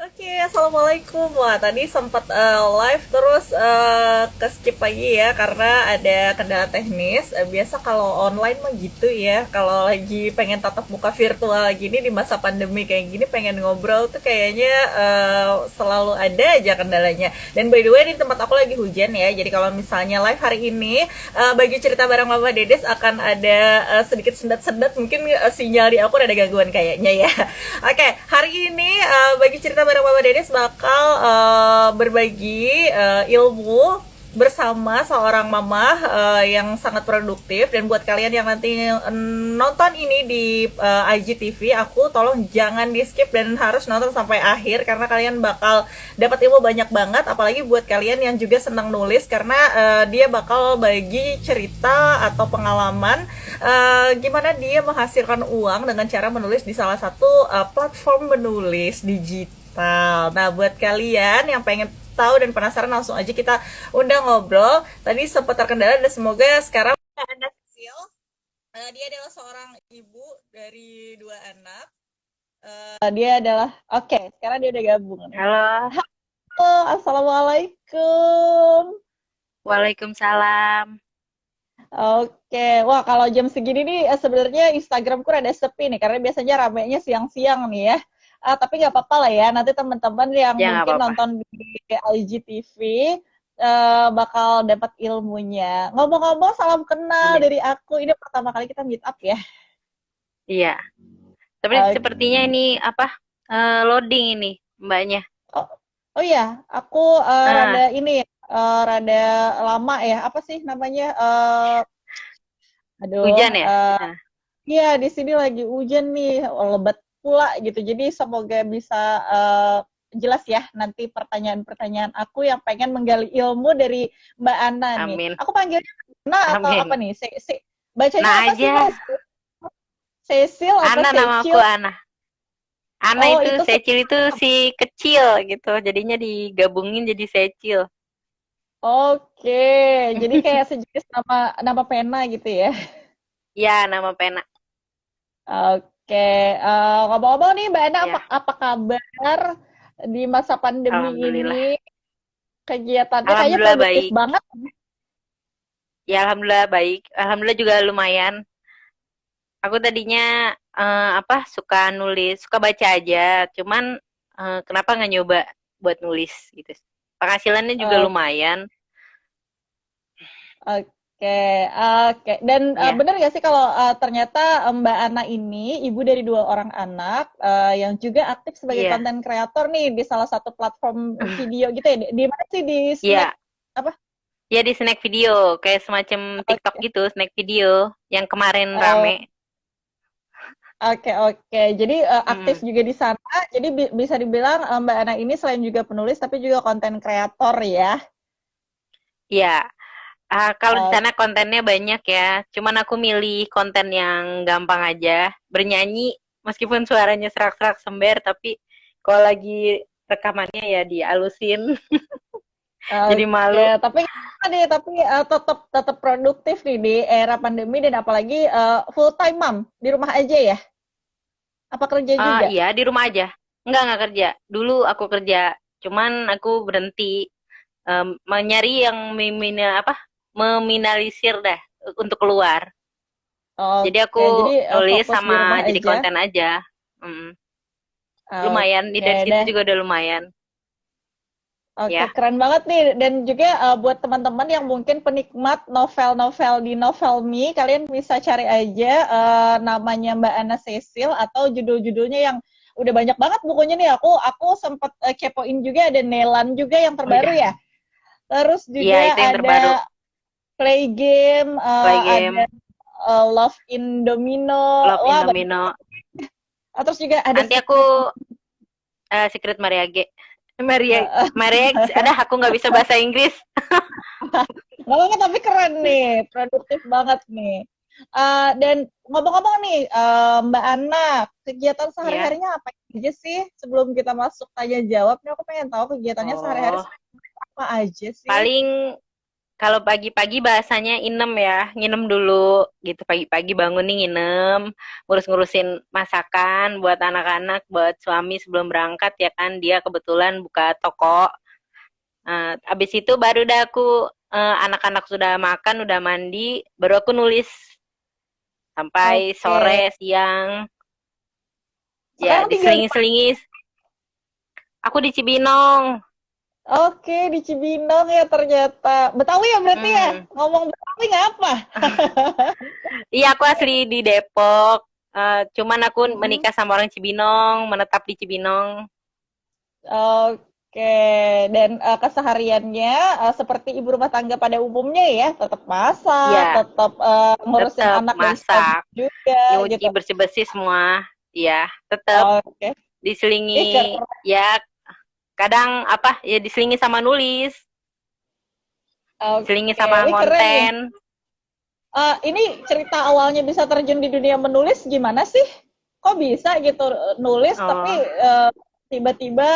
Oke, assalamualaikum. Wah, tadi sempat live terus ke skip lagi ya karena ada kendala teknis. Biasa kalau online mah gitu ya. Kalau lagi pengen tatap muka virtual gini di masa pandemi kayak gini, pengen ngobrol tuh kayaknya selalu ada aja kendalanya. Dan by the way di tempat aku lagi hujan ya. Jadi kalau misalnya live hari ini bagi cerita bareng Mama Dedes akan ada sedikit sendat-sendat. Mungkin sinyal di aku ada gangguan kayaknya ya. Oke, hari ini bagi cerita bareng Mama Dedes bakal berbagi ilmu bersama seorang mama yang sangat produktif. Dan buat kalian yang nanti nonton ini di IGTV, aku tolong jangan di skip dan harus nonton sampai akhir karena kalian bakal dapat ilmu banyak banget, apalagi buat kalian yang juga senang nulis karena dia bakal bagi cerita atau pengalaman gimana dia menghasilkan uang dengan cara menulis di salah satu platform menulis digital. Nah, buat kalian yang pengen tahu dan penasaran, langsung aja kita undang ngobrol. Tadi sempat terkendala dan semoga sekarang Anda kecil. Dia adalah seorang ibu dari dua anak. Dia adalah sekarang dia udah gabung nih. Halo, Halo, assalamualaikum. waalaikumsalam. Oke, wah kalau jam segini nih sebenarnya Instagramku rada sepi nih karena biasanya ramenya siang-siang nih ya. Tapi nggak apa-apa lah ya, nanti teman-teman yang Ya nggak mungkin apa-apa. nonton di IGTV bakal dapat ilmunya. Ngomong-ngomong, salam kenal Amin. dari aku. Ini pertama kali kita meet up ya. Iya. Tapi Oke. sepertinya ini apa? Loading ini, mbaknya. Oh, oh iya, aku rada Ah, ini ya, rada lama ya. Apa sih namanya? Aduh, hujan ya? Ah, iya, di sini lagi hujan nih, lebat pula gitu. Jadi semoga bisa jelas ya nanti pertanyaan-pertanyaan aku yang pengen menggali ilmu dari Mbak Ana nih. amin, Aku panggilnya Ana atau apa amin. nih? Bacanya Nah apa sih Mbak? aja. Cecil apa Ana nama aku Cecil? Ana. Ana Oh, itu itu Secil itu si kecil gitu. Jadinya digabungin jadi Secil. Oke, jadi kayak sejenis nama nama pena gitu ya. Ya, nama pena. Oke, ngomong-ngomong nih Mbak Ana, apa, Ya, apa kabar di masa pandemi ini? alhamdulillah. Kegiatannya kayaknya Alhamdulillah produktif baik. banget. Ya, alhamdulillah baik. Alhamdulillah juga lumayan. Aku tadinya apa suka nulis, suka baca aja. Cuman kenapa nggak nyoba buat nulis gitu. Penghasilannya juga Oke, lumayan. oke, oke. Dan Ya, benar nggak sih kalau ternyata Mbak Ana ini ibu dari dua orang anak yang juga aktif sebagai iya, konten kreator nih di salah satu platform video gitu ya? Di mana sih di Snack iya, apa? ya di snack video kayak semacam TikTok Oke. gitu, snack video yang kemarin rame. Oke, oke. Jadi aktif Mm, juga di sana. Jadi bisa dibilang Mbak Ana ini selain juga penulis tapi juga konten kreator ya. ya, kalau di Oke, sana kontennya banyak ya. Cuman aku milih konten yang gampang aja, bernyanyi meskipun suaranya serak-serak sember, tapi kalau lagi rekamannya ya dialusin. Jadi oke. malu. Tapi tadi tapi tetap tetap produktif nih di era pandemi dan apalagi full time mom di rumah aja ya. Apa kerja juga? Iya, di rumah aja. Nggak kerja. Dulu aku kerja, cuman aku berhenti menyari yang meminimalisir dah untuk keluar. Jadi aku Oke, jadi nulis fokus di sama rumah jadi aja. konten aja. Mm, lumayan, dari Oke situ deh. juga udah lumayan. Oke, Ya, keren banget nih. Dan juga buat teman-teman yang mungkin penikmat novel-novel di Novelme, kalian bisa cari aja namanya Mbak Ana Cecil atau judul-judulnya yang udah banyak banget bukunya nih. Aku sempat kepoin juga ada Nelan juga yang oh terbaru iya, ya. Terus iya juga itu yang terbaru. ada Play Game, Play ada game, Love in Domino. Love in Wah, banyak. Domino. Terus juga ada Nanti aku Secret. Secret Mariage. Maria, Uh, Maria, ada aku nggak bisa bahasa Inggris. Nggak apa-apa, tapi keren nih, produktif banget nih. Dan ngomong-ngomong nih, Mbak Ana, kegiatan Ya. sehari-harinya apa aja sih? Sebelum kita masuk tanya jawab, nih aku pengen tahu kegiatannya sehari-hari Oh, apa aja sih? paling kalau pagi-pagi bahasanya inem ya, nginem dulu gitu pagi-pagi bangun nih nginem, ngurus-ngurusin masakan buat anak-anak, buat suami sebelum berangkat ya kan dia kebetulan buka toko. Abis itu baru dah aku anak-anak sudah makan, udah mandi, baru aku nulis sampai Oke. sore siang. Ya Sekarang tinggal di mana? diselingi-selingi. Aku di Cibinong. Oke, di Cibinong ya ternyata. Betawi ya berarti ya? Hmm. Ngomong Betawi nggak apa? Iya aku asli di Depok. Cuman aku Mm-mm. menikah sama orang Cibinong, menetap di Cibinong. Oke, dan kesehariannya seperti ibu rumah tangga pada umumnya ya, tetap masak, Iya, tetap ngurusin tetap anak dan suami masak, juga nyuci gitu. bersih-bersih semua. Iya, tetap Oke, ih diselingi. keren. Ya kadang apa ya diselingi sama nulis, diselingi Oke, sama wih keren nih. konten. Ini cerita awalnya bisa terjun di dunia menulis gimana sih? Kok bisa gitu nulis tapi Oh, tiba-tiba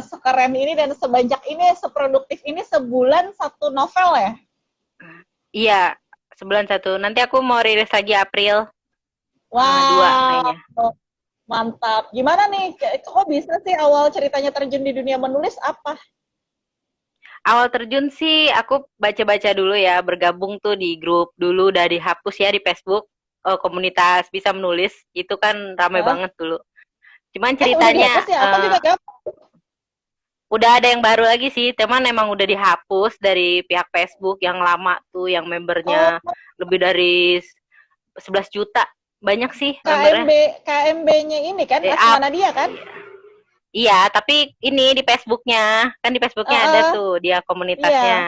sekeren ini dan sebanyak ini, seproduktif ini sebulan satu novel ya? iya, sebulan satu. Nanti aku mau rilis lagi April, dua Wow, kayaknya. mantap. Gimana nih? Kok bisa sih awal ceritanya terjun di dunia menulis apa? Awal terjun sih aku baca-baca dulu ya, bergabung tuh di grup dulu udah dihapus ya di Facebook. Komunitas bisa menulis itu kan ramai Hah? banget dulu. Cuman Udah ceritanya dihapus ya? Aku juga gabung. udah ada yang baru lagi sih, teman emang udah dihapus dari pihak Facebook yang lama tuh, yang Oh, membernya lebih dari 11 juta. Banyak sih membernya. KMB, KMB-nya ini kan Up. Asma Nadia kan? Iya, tapi ini di Facebooknya, kan di Facebooknya ada Uh, tuh dia iya. komunitasnya.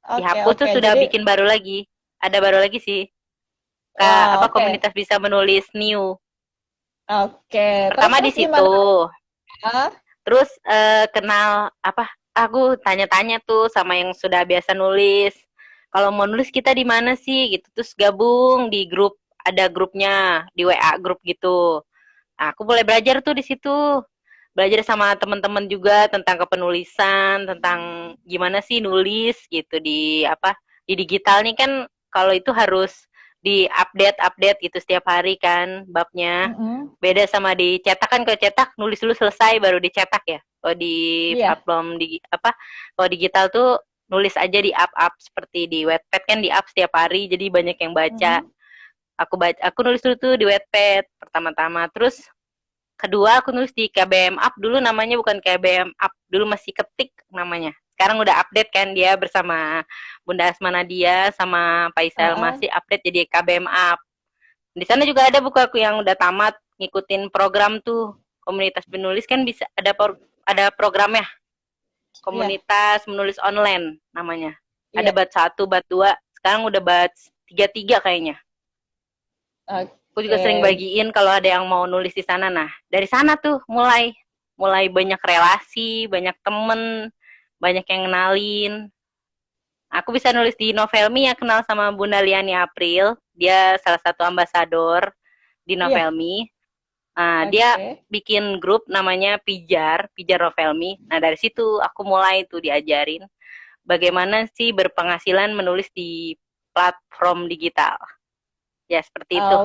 Oke, Dihapus tuh oke. sudah Jadi, bikin baru lagi. Ada baru lagi sih. wah, Apa oke. komunitas bisa menulis new. Oke. Terus, Pertama di terus gimana? situ. Ah, Terus kenal apa? Aku tanya-tanya tuh sama yang sudah biasa nulis. Kalau mau nulis kita di mana sih gitu. Terus gabung di grup, ada grupnya di WA grup gitu. Nah, aku boleh belajar tuh di situ. Belajar sama teman-teman juga tentang kepenulisan, tentang gimana sih nulis gitu di apa? Di digital nih kan kalau itu harus di update gitu setiap hari kan babnya. mm-mm. Beda sama dicetak kan, kalau cetak nulis dulu selesai baru dicetak ya. Kalau di Iya. upload di apa? Kalau digital tuh nulis aja di up seperti di Wattpad kan di up setiap hari jadi banyak yang baca. Mm-mm. Aku nulis dulu tuh di Wattpad pertama-tama. Terus kedua aku nulis di KBM Up dulu, namanya bukan KBM Up dulu, masih ketik namanya. Sekarang udah update kan dia bersama Bunda Asma Nadia sama Faisal, Uh-uh. masih update jadi KBM Up. Di sana juga ada buku aku yang udah tamat ngikutin program tuh. Komunitas penulis kan bisa ada programnya. Iya. Komunitas menulis online namanya. Ada Iya. batch 1, batch 2, sekarang udah batch 3 kayaknya. Aku juga sering Oke. bagiin kalau ada yang mau nulis di sana. Nah, dari sana tuh mulai banyak relasi, banyak temen, banyak yang kenalin. Aku bisa nulis di Novelmi ya, kenal sama Bunda Liani April. Dia salah satu ambasador di Iya. Novelmi. Nah, dia Oke. bikin grup namanya Pijar Novelmi. Nah, dari situ aku mulai tuh diajarin bagaimana sih berpenghasilan menulis di platform digital. Ya, seperti itu.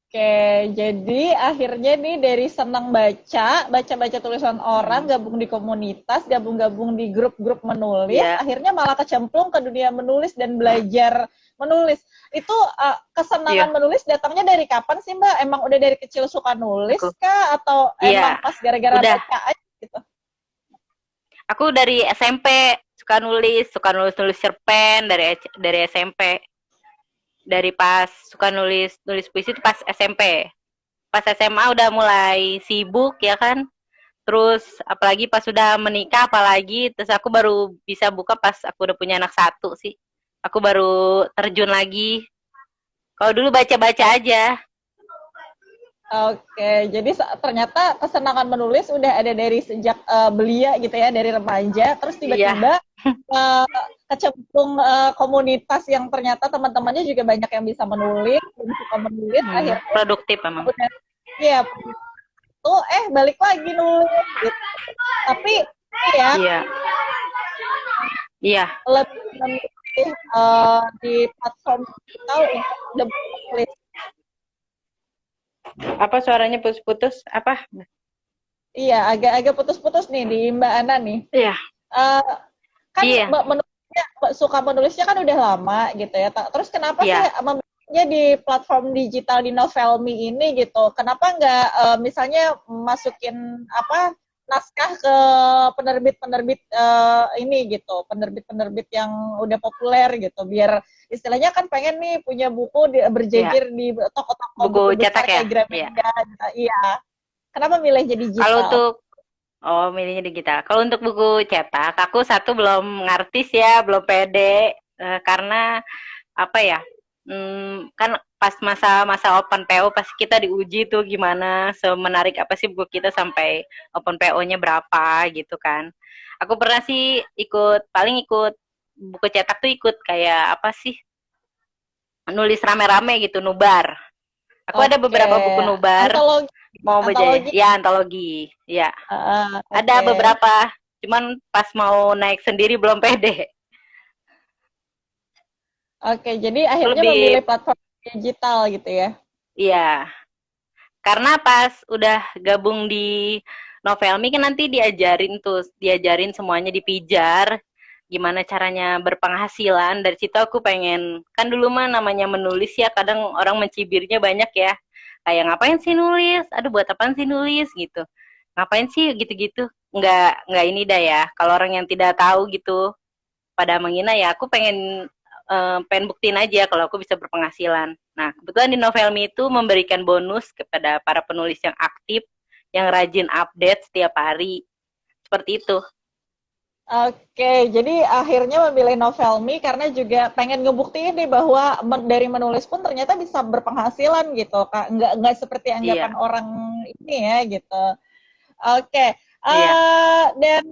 Oke, jadi akhirnya nih dari senang baca-baca tulisan orang, Hmm. gabung di komunitas, gabung-gabung di grup-grup menulis, Ya, akhirnya malah kecemplung ke dunia menulis dan belajar menulis. Itu kesenangan iya, menulis datangnya dari kapan sih Mbak? Emang udah dari kecil suka nulis aku. kah? Atau emang Iya, pas gara-gara udah. baca aja gitu? Aku dari SMP suka nulis cerpen dari SMP. Dari pas suka nulis nulis puisi itu pas SMP. Pas SMA udah mulai sibuk ya kan. Terus apalagi pas sudah menikah apalagi terus aku baru bisa buka pas aku udah punya anak satu sih. Aku baru terjun lagi. Kalau dulu baca-baca aja. Oke, jadi ternyata kesenangan menulis udah ada dari sejak belia gitu ya, dari remaja, terus Iya, tiba-tiba uh, kecemplung komunitas yang ternyata teman-temannya juga banyak yang bisa menulis, yang suka menulis, akhirnya produktif emang. udah, ya tuh balik lagi nulis gitu. Tapi ya Iya. Iya. lebih di platform digital untuk the list. Apa suaranya putus-putus? Apa? Iya, agak-agak putus-putus nih di Mbak Ana nih. Iya. Eh, kan Iya. menulisnya, suka menulisnya kan udah lama gitu ya. Terus kenapa sih Iya. memilihnya di platform digital di Novelmi ini gitu? Kenapa nggak misalnya masukin apa naskah ke penerbit-penerbit ini gitu, penerbit-penerbit yang udah populer gitu, biar istilahnya kan pengen nih punya buku Iya. berjejer di toko-toko Buku buku cetak besar ya? kayak Iya. Gramedia gitu. Iya. Kenapa milih jadi Kalau digital? untuk Oh, milihnya digital. Kalau untuk buku cetak, aku satu belum ngartis ya, belum pede. Karena apa ya? Kan pas masa-masa open PO pasti kita diuji tuh gimana semenarik apa sih buku kita sampai open PO-nya berapa gitu kan. Aku pernah sih paling ikut buku cetak tuh ikut kayak apa sih? Nulis rame-rame gitu, nubar. Aku ada Oke, beberapa buku nubar antologi, mau baca antologi. ya antologi. Ya, ada Oke, beberapa. Cuman pas mau naik sendiri belum pede. oke. Jadi Aku akhirnya memilih lebih platform digital gitu ya. iya, karena pas udah gabung di Novelmi kan nanti diajarin semuanya dipijar, gimana caranya berpenghasilan. Dari situ aku pengen, kan dulu mah namanya menulis ya, kadang orang mencibirnya banyak ya. Kayak ngapain sih nulis? Aduh buat apaan sih nulis gitu. Ngapain sih gitu-gitu? Nggak ini dah ya. Kalau orang yang tidak tahu gitu pada menghina ya, aku pengen buktiin aja kalau aku bisa berpenghasilan. Nah, kebetulan di Novelmi itu memberikan bonus kepada para penulis yang aktif, yang rajin update setiap hari. Seperti itu. Oke, jadi akhirnya memilih Novelmi karena juga pengen ngebuktiin nih bahwa dari menulis pun ternyata bisa berpenghasilan gitu, Kak. Nggak seperti Iya, anggapan orang ini ya gitu. Oke, iya. dan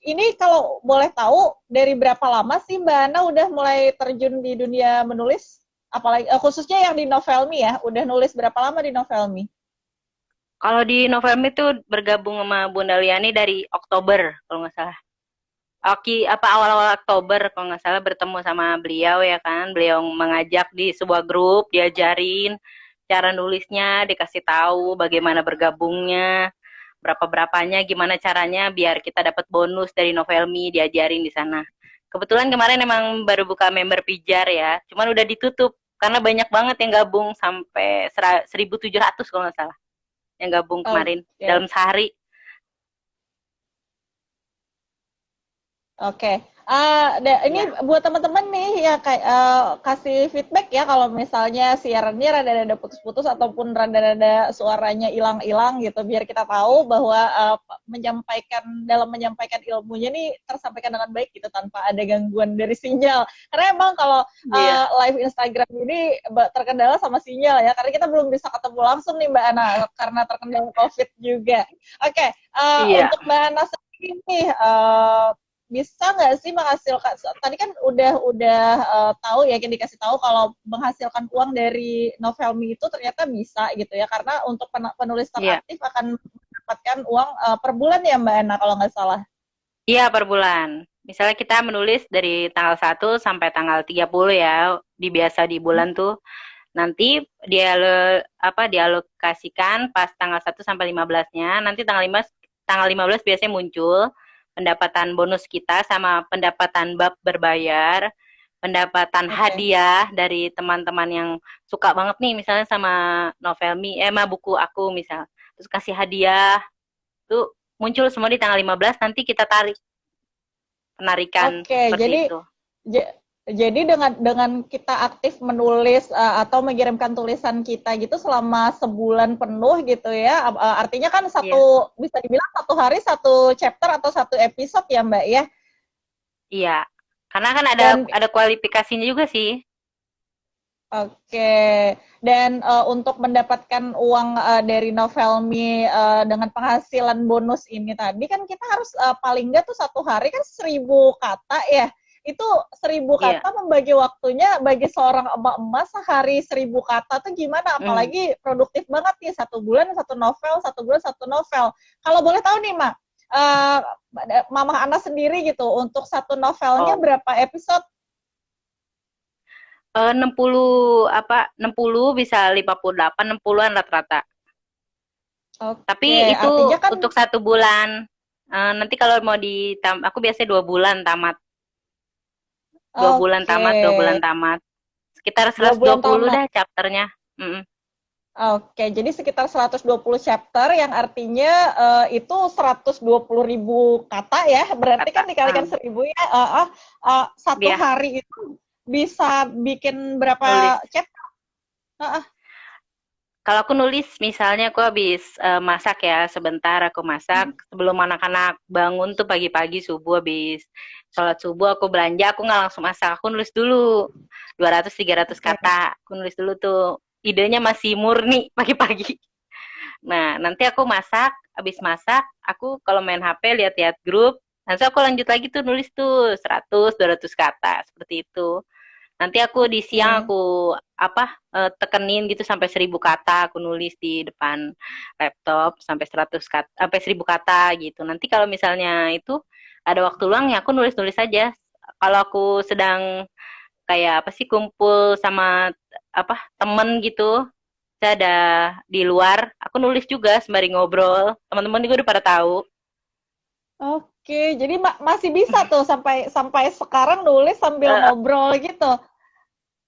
ini kalau boleh tahu dari berapa lama sih Mbak Ana udah mulai terjun di dunia menulis? Apalagi khususnya yang di Novelmi ya, udah nulis berapa lama di Novelmi? Kalau di Novelmi itu bergabung sama Bunda Liani dari Oktober, kalau nggak salah. Apa awal-awal Oktober kalau nggak salah bertemu sama beliau ya kan. Beliau mengajak di sebuah grup, diajarin cara nulisnya, dikasih tahu bagaimana bergabungnya, berapa-berapanya, gimana caranya biar kita dapat bonus dari Novelmi, diajarin di sana. Kebetulan kemarin emang baru buka member pijar ya, cuman udah ditutup karena banyak banget yang gabung sampai 1.700 kalau nggak salah yang gabung kemarin Oke. dalam sehari. Oke, ini Ya, buat teman-teman nih ya kayak kasih feedback ya kalau misalnya siarannya rada-rada putus-putus ataupun rada-rada suaranya hilang-hilang gitu, biar kita tahu bahwa dalam menyampaikan ilmunya nih tersampaikan dengan baik gitu tanpa ada gangguan dari sinyal. Karena emang kalau iya, live Instagram ini terkendala sama sinyal ya, karena kita belum bisa ketemu langsung nih Mbak Ana karena terkendala COVID juga. Oke, iya, untuk Mbak Ana sendiri nih. Bisa nggak sih menghasilkan, tadi kan udah tahu ya, yang dikasih tahu kalau menghasilkan uang dari Novelmi itu ternyata bisa gitu ya, karena untuk penulis iya. teraktif akan mendapatkan uang per bulan ya Mbak Ena kalau nggak salah. Iya, per bulan. Misalnya kita menulis dari tanggal 1 sampai tanggal 30 ya, biasa di bulan tuh. Nanti dialokasikan pas tanggal 1 sampai 15-nya. Nanti tanggal 15 biasanya muncul pendapatan bonus kita sama pendapatan bab berbayar, pendapatan Oke. hadiah dari teman-teman yang suka banget nih misalnya sama Novelmi, sama buku aku misal. Terus kasih hadiah, tuh muncul semua di tanggal 15, nanti kita tarik penarikan Oke, seperti itu. jadi dengan kita aktif menulis atau mengirimkan tulisan kita gitu selama sebulan penuh gitu ya, artinya kan Iya, bisa dibilang satu hari satu chapter atau satu episode ya Mbak ya. iya. Karena kan ada Dan ada kualifikasinya juga sih. oke, dan untuk mendapatkan uang dari Novelmi dengan penghasilan bonus ini tadi kan kita harus paling nggak tuh satu hari kan 1.000 kata ya. Itu 1.000 kata Iya. membagi waktunya bagi seorang emak-emak sehari 1.000 kata tuh gimana? Mm. Apalagi produktif banget nih, satu bulan satu novel, satu bulan satu novel. Kalau boleh tahu nih Mak, uh, Mama Ana sendiri gitu untuk satu novelnya Oh, berapa episode? 60 apa 60 bisa 58 60-an rata-rata. Oke, Tapi itu artinya kan untuk 1 bulan. Nanti kalau mau aku biasanya 2 bulan tamat. Dua bulan oke, tamat, 2 bulan tamat. Sekitar 2 bulan 120 tamat. dah chapternya. Mm-mm. Oke, jadi sekitar 120 chapter yang artinya itu 120.000 kata ya. Berarti Kata. kan dikalikan 1.000 ya. Satu Dia hari itu bisa bikin berapa nulis. chapter? Uh, uh, Kalau aku nulis, misalnya aku habis masak ya, sebentar aku masak. Sebelum anak-anak bangun tuh pagi-pagi subuh habis sholat subuh aku belanja, aku nggak langsung masak. Aku nulis dulu 200-300 Oke. kata. Aku nulis dulu tuh. Idenya masih murni pagi-pagi. Nah, nanti aku masak, habis masak, aku kalau main HP lihat-lihat grup, nanti aku lanjut lagi tuh nulis tuh 100-200 kata, seperti itu. Nanti aku di siang Oke. aku tekenin gitu sampai 1.000 kata aku nulis di depan laptop sampai 100 kata sampai 1.000 kata gitu. Nanti kalau misalnya itu ada waktu luang ya aku nulis-nulis aja. Kalau aku sedang kayak apa sih kumpul sama apa temen gitu, saya ada di luar, aku nulis juga sembari ngobrol. Teman-teman juga udah pada tahu. Oke, jadi masih bisa tuh sampai sampai sekarang nulis sambil Uh, ngobrol gitu.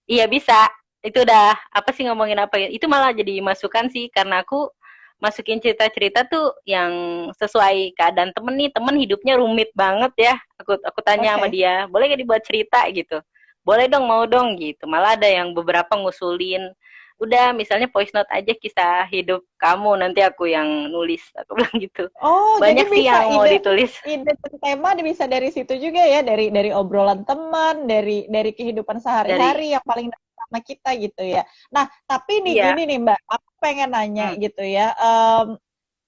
iya bisa. Itu udah apa sih ngomongin apa ya? Itu malah jadi masukan sih karena aku masukin cerita-cerita tuh yang sesuai keadaan temen nih. Temen hidupnya rumit banget ya. Aku tanya sama Oke. dia, boleh gak dibuat cerita gitu? Boleh dong, mau dong gitu. Malah ada yang beberapa ngusulin. Udah, misalnya voice note aja kisah hidup kamu, nanti aku yang nulis. Aku bilang gitu. Oh, jadi Banyak sih bisa yang mau ditulis. ide dan tema bisa dari situ juga ya, dari obrolan teman, dari kehidupan Dari, sehari-hari yang paling dekat sama kita gitu ya. Nah, tapi nih iya, gini nih Mbak, aku pengen nanya hmm, gitu ya.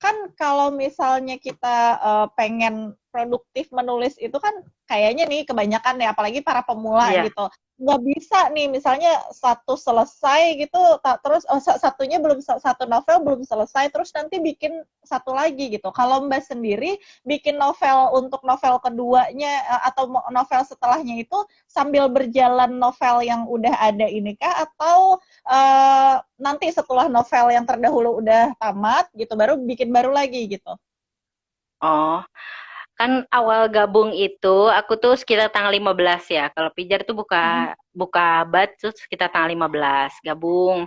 Kan kalau misalnya kita pengen produktif menulis itu kan kayaknya nih kebanyakan ya, apalagi para pemula iya. gitu, nggak bisa nih misalnya satu selesai gitu terus satunya belum satu novel belum selesai terus nanti bikin satu lagi gitu. Kalau Mbak sendiri bikin novel untuk novel keduanya atau novel setelahnya itu sambil berjalan novel yang udah ada ini kah atau nanti setelah novel yang terdahulu udah tamat gitu baru bikin baru lagi gitu. Oh, kan awal gabung itu aku tuh sekitar tanggal 15 ya. Kalau Pijar tuh Mhm. buka buka bat tuh sekitar tanggal 15 gabung.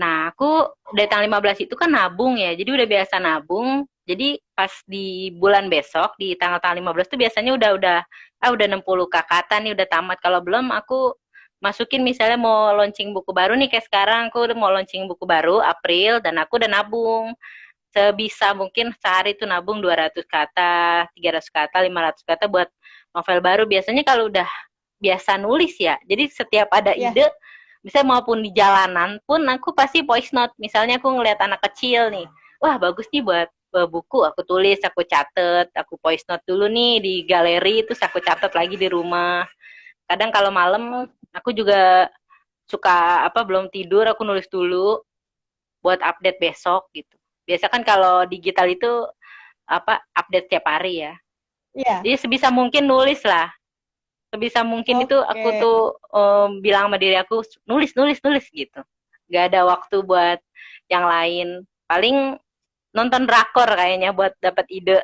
Nah, aku dari tanggal 15 itu kan nabung ya. Jadi udah biasa nabung. Jadi pas di bulan besok di tanggal-tanggal 15 tuh biasanya udah 60 kakak nih udah tamat. Kalau belum aku masukin misalnya mau launching buku baru nih kayak sekarang aku udah mau launching buku baru April dan aku udah nabung sebisa mungkin sehari tuh nabung 200 kata, 300 kata, 500 kata buat novel baru. Biasanya kalau udah biasa nulis ya, jadi setiap ada Ya. ide, misalnya maupun di jalanan pun aku pasti voice note. Misalnya aku ngeliat anak kecil nih, wah bagus nih buat buku, aku tulis, aku catet, aku voice note dulu nih di galeri, terus aku catat lagi di rumah. Kadang kalau malam aku juga suka apa belum tidur aku nulis dulu buat update besok gitu. Biasa kan kalau digital itu apa update tiap hari ya. Ya. Jadi sebisa mungkin nulis lah. Sebisa mungkin itu aku Oke. tuh bilang sama diri aku nulis nulis nulis gitu. Gak ada waktu buat yang lain. Paling nonton drakor kayaknya buat dapat ide.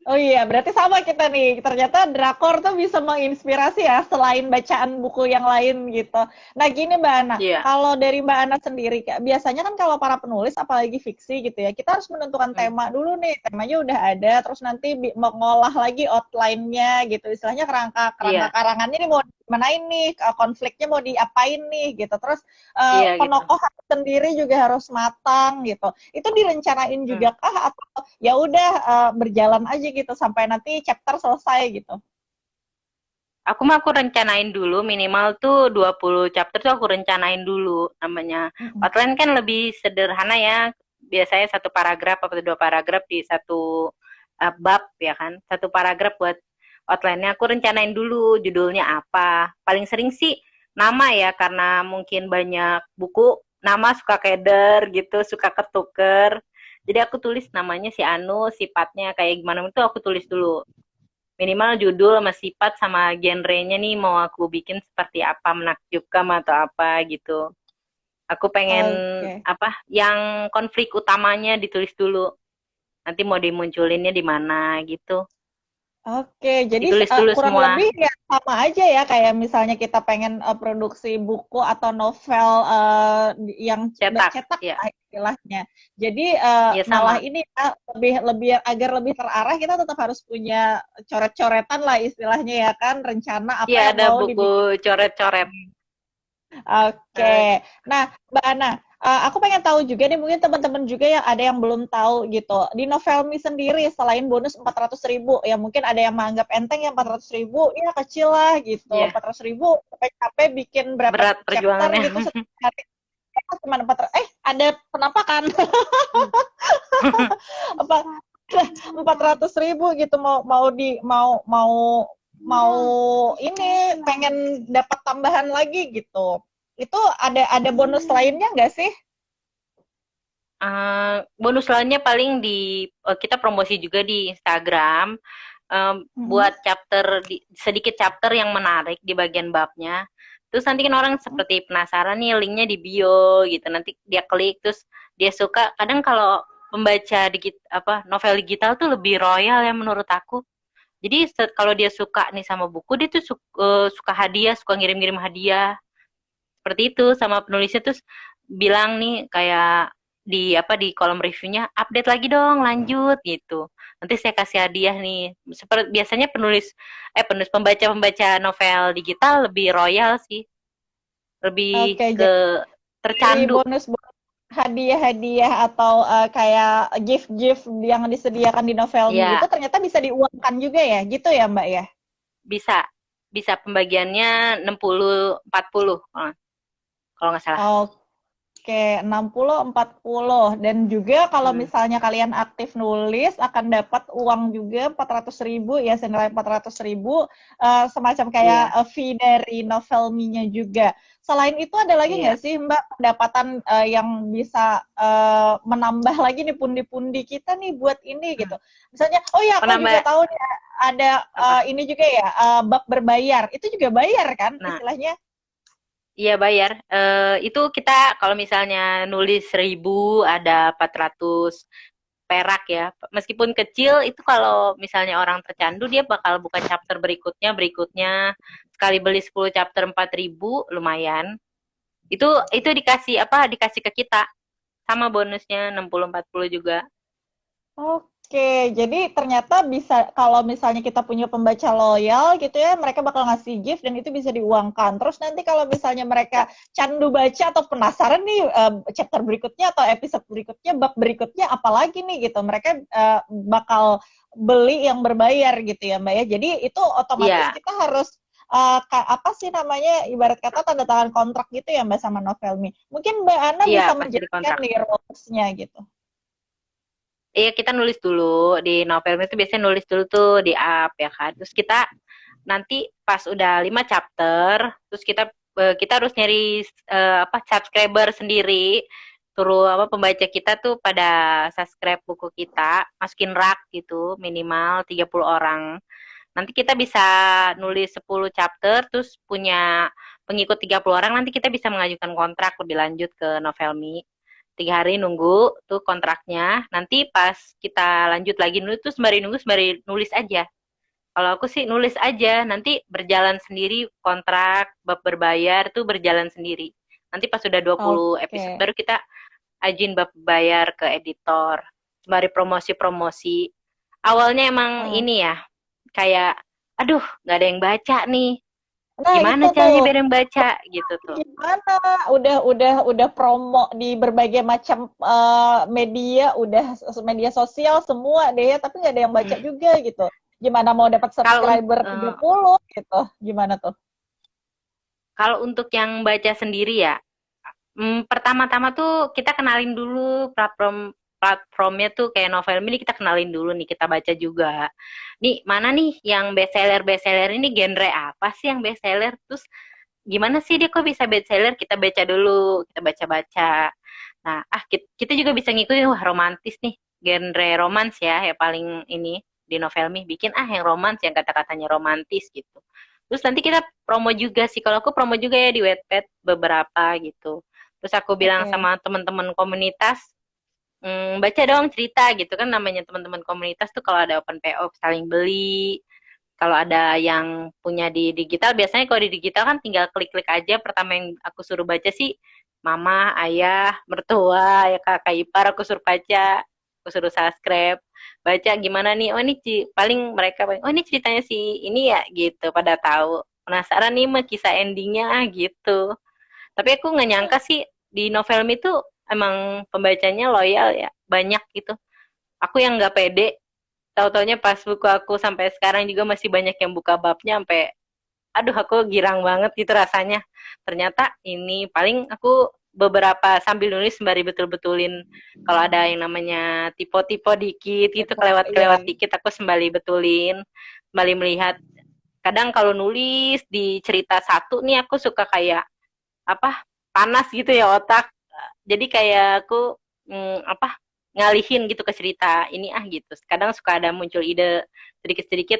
Oh iya, berarti sama kita nih. Ternyata drakor tuh bisa menginspirasi ya, selain bacaan buku yang lain gitu. Nah gini Mbak Ana, Iya. kalau dari Mbak Ana sendiri, biasanya kan kalau para penulis, apalagi fiksi gitu ya, kita harus menentukan Hmm. tema dulu nih. Temanya udah ada, terus nanti mengolah lagi outline-nya gitu. Istilahnya kerangka Iya. karangannya nih mau dimanain nih, konfliknya mau diapain nih gitu. Terus Iya gitu. penokohan sendiri juga harus matang gitu. Itu direncanain Hmm. juga kah ya udah berjalan aja gitu sampai nanti chapter selesai gitu. Aku rencanain dulu minimal tuh 20 chapter tuh aku rencanain dulu namanya. Mm-mm. Outline kan lebih sederhana ya. Biasanya satu paragraf atau 2 paragraf di satu bab ya kan. Satu paragraf buat outline-nya aku rencanain dulu judulnya apa. Paling sering sih nama ya karena mungkin banyak buku nama suka keder gitu, suka ketuker. Jadi aku tulis namanya si Anu, sifatnya kayak gimana itu aku tulis dulu Minimal judul sama sifat sama genrenya nih mau aku bikin seperti apa, menakjubkan atau apa gitu. Aku pengen Oke. apa yang konflik utamanya ditulis dulu. Nanti mau dimunculinnya di mana gitu. Oke, jadi Ditulis dulu kurang semua. lebih ya sama aja ya kayak misalnya kita pengen produksi buku atau novel yang Cetak, cetak ya. lah istilahnya. Jadi Ya malah sama. ini ya, lebih lebih agar lebih terarah kita tetap harus punya coret-coretan lah istilahnya ya kan rencana apa Iya yang ada mau buku dibikin. coret-coret. Oke. Nah, Mbak Ana, aku pengen tahu juga nih, mungkin teman-teman juga yang ada yang belum tahu gitu. Di Novelmi sendiri, selain bonus 400.000, ya mungkin ada yang menganggap enteng yang 400.000, ya kecil lah gitu. Iya, 400.000, capek-capek bikin berapa berat chapter perjuangannya. gitu setiap hari. Cuma 400, ada penampakan. Apa 400.000 gitu mau mau di mau ini pengen dapat tambahan lagi gitu. Itu ada bonus lainnya nggak sih? Bonus lainnya paling di kita promosi juga di Instagram, Mm-mm. buat sedikit chapter yang menarik di bagian babnya. Terus nanti kan orang seperti penasaran nih linknya di bio gitu. Nanti dia klik terus dia suka. Kadang kalau pembaca novel digital tuh lebih royal ya menurut aku. Jadi kalau dia suka nih sama buku dia tuh suka hadiah, suka ngirim-ngirim hadiah seperti itu sama penulisnya terus bilang nih kayak di kolom reviewnya update lagi dong lanjut gitu nanti saya kasih hadiah nih seperti biasanya penulis pembaca novel digital lebih royal sih lebih Oke, ke jadi dari tercandu. bonus hadiah-hadiah atau kayak gift-gift yang disediakan di Novelmi itu Ya ternyata bisa diuangkan juga ya, gitu ya Mbak ya? bisa bisa pembagiannya 60-40 kalau nggak salah. Oke, 60-40. Dan juga kalau Hmm. misalnya kalian aktif nulis, akan dapat uang juga 400.000 ya, senilai 400.000, semacam kayak Iya, fee dari Novelmi-nya juga. Selain itu ada lagi iya. nggak sih Mbak pendapatan yang bisa menambah lagi nih pundi-pundi kita nih buat ini Hmm. gitu. Misalnya, oh ya aku juga Penambah tahu nih ada apa? ini juga ya, bab berbayar. Itu juga bayar kan Nah, istilahnya? iya bayar. Itu kita kalau misalnya nulis 1.000 ada 400 perak ya. Meskipun kecil itu kalau misalnya orang tercandu dia bakal buka chapter berikutnya. Sekali beli 10 chapter 4.000 lumayan. Itu dikasih ke kita sama bonusnya 60-40 juga. Oke, jadi ternyata bisa kalau misalnya kita punya pembaca loyal gitu ya, mereka bakal ngasih gift dan itu bisa diuangkan. Terus nanti kalau misalnya mereka candu baca atau penasaran nih chapter berikutnya atau episode berikutnya, bab berikutnya apalagi nih gitu, mereka bakal beli yang berbayar gitu ya, Mbak ya. Jadi itu otomatis Iya, kita harus apa sih namanya ibarat kata tanda tangan kontrak gitu ya Mbak sama Novelmi. Mungkin Mbak Ana iya bisa pasti menjelaskan dikontrak. nih rules-nya gitu. Iya kita nulis dulu di novel itu biasanya nulis dulu tuh di up ya kan. Terus kita nanti pas udah 5 chapter, terus kita harus nyari subscriber sendiri. Suruh pembaca kita tuh pada subscribe buku kita, masukin rak gitu, minimal 30 orang. Nanti kita bisa nulis 10 chapter terus punya pengikut 30 orang, nanti kita bisa mengajukan kontrak lebih lanjut ke Novelmi. 3 hari nunggu tuh kontraknya, nanti pas kita lanjut lagi nulis tuh sembari nulis aja. Kalau aku sih nulis aja, nanti berjalan sendiri kontrak bab berbayar tuh berjalan sendiri. Nanti pas sudah 20 episode Oke. baru kita ajuin bab bayar ke editor. Sembari promosi-promosi. Awalnya emang Oh. ini ya, kayak, aduh nggak ada yang baca nih. Nah, itu Gimana tuh. caranya biar yang baca gitu tuh. Gimana? Udah promo di berbagai macam media, udah media sosial semua deh, tapi nggak ada yang baca juga gitu. Gimana mau dapat Kalau subscriber 30 gitu? Gimana tuh? kalau untuk yang baca sendiri ya, pertama-tama tuh kita kenalin dulu platformnya tuh kayak novel ini kita kenalin dulu nih kita baca juga. Nih mana nih yang bestseller ini genre apa sih yang bestseller? Terus gimana sih dia kok bisa bestseller? Kita baca dulu, kita baca-baca. Nah, kita juga bisa ngikutin wah romantis nih, genre romans ya paling ini di Novelmi bikin yang romans, yang kata-katanya romantis gitu. Terus nanti kita promo juga sih, kalau aku promo juga ya di Wattpad beberapa gitu. Terus aku bilang Oke. sama teman-teman komunitas, baca dong cerita gitu kan, namanya teman-teman komunitas tuh kalau ada open PO saling beli. Kalau ada yang punya di digital, biasanya kalau di digital kan tinggal klik-klik aja. Pertama yang aku suruh baca sih mama, ayah, mertua, ya kakak ipar aku suruh baca, aku suruh subscribe, baca gimana nih. Oh ini paling mereka paling, oh ini ceritanya si ini ya gitu, pada tahu. Penasaran nih mah kisah endingnya gitu. Tapi aku nggak nyangka sih di novel itu emang pembacanya loyal ya, banyak gitu. Aku yang nggak pede, tahu-taunya pas buku aku sampai sekarang juga masih banyak yang buka babnya sampai aduh aku girang banget gitu rasanya. Ternyata ini paling aku beberapa sambil nulis sembari betul-betulin kalau ada yang namanya tipe-tipe dikit gitu, Iya. kelewat-kelewat dikit aku sembali betulin, sembali melihat. Kadang kalau nulis di cerita satu nih aku suka kayak apa, panas gitu ya otak, jadi kayak aku apa, ngalihin gitu ke cerita ini gitu. Kadang suka ada muncul ide sedikit-sedikit,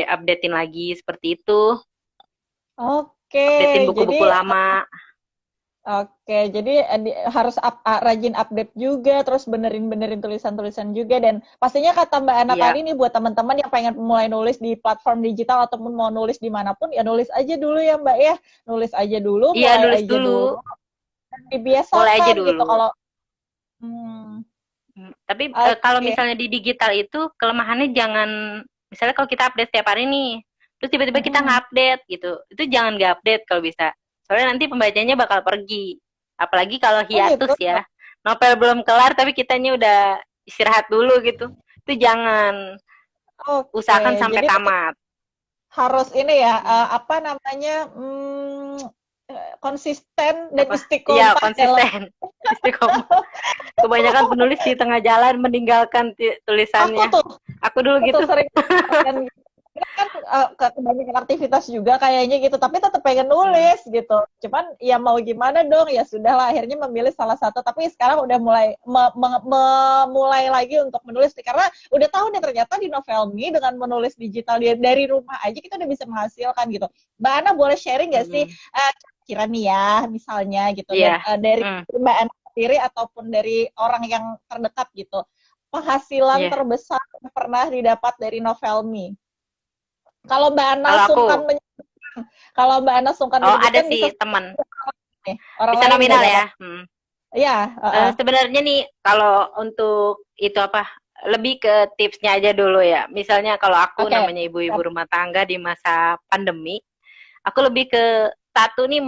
updatein lagi seperti itu, Oke, updatein jadi buku-buku lama. jadi harus rajin update juga, terus benerin-benerin tulisan-tulisan juga, dan pastinya kata Mbak Ana Iya, tadi nih buat teman-teman yang pengen mulai nulis di platform digital ataupun mau nulis dimanapun, ya nulis aja dulu ya Mbak ya, nulis aja dulu, iya mulai nulis aja dulu, dulu, dan mulai aja dibiasakan gitu dulu. kalau Tapi kalau oke. misalnya di digital itu kelemahannya jangan, misalnya kalau kita update setiap hari nih, terus tiba-tiba kita Mm-mm. nggak-update gitu, itu jangan nggak-update kalau bisa. Soalnya nanti pembacanya bakal pergi. Apalagi kalau Oh gitu. hiatus ya. Novel belum kelar tapi kitanya udah istirahat dulu gitu. Itu jangan, Oke, usahakan sampai jadi tamat. harus ini ya, Hmm. apa namanya, konsisten dan Apa? Iya, istiqomah dalam. konsisten. Istiqomah. Kebanyakan penulis di tengah jalan meninggalkan Aku tulisannya. tuh Aku dulu aku tuh gitu. sering kan, kan kebanyakan aktivitas juga kayaknya gitu, tapi tetap pengen Hmm. nulis gitu. Cuman ya mau gimana dong, ya sudahlah akhirnya memilih salah satu, tapi sekarang udah mulai mulai lagi untuk menulis nih, karena udah tahu nih ternyata di Novelmi dengan menulis digital dari rumah aja kita udah bisa menghasilkan gitu. Mbak Ana boleh sharing nggak sih, Hmm. kira nih ya misalnya gitu, dan Iya. dari Hmm. Mbak Ana sendiri ataupun dari orang yang terdekat gitu, penghasilan Iya. terbesar yang pernah didapat dari Novelmi. Kalau Mbak Ana Kalau aku, sungkan kalau Mbak Ana sungkan oh ada menyebutkan, bisa sih teman, nih, orang bisa lain deh nominal nggak ya. apa-apa. Iya, Sebenarnya nih kalau untuk itu apa, lebih ke tipsnya aja dulu ya. Misalnya kalau aku oke. namanya ibu-ibu rumah tangga di masa pandemi, aku lebih ke satu nih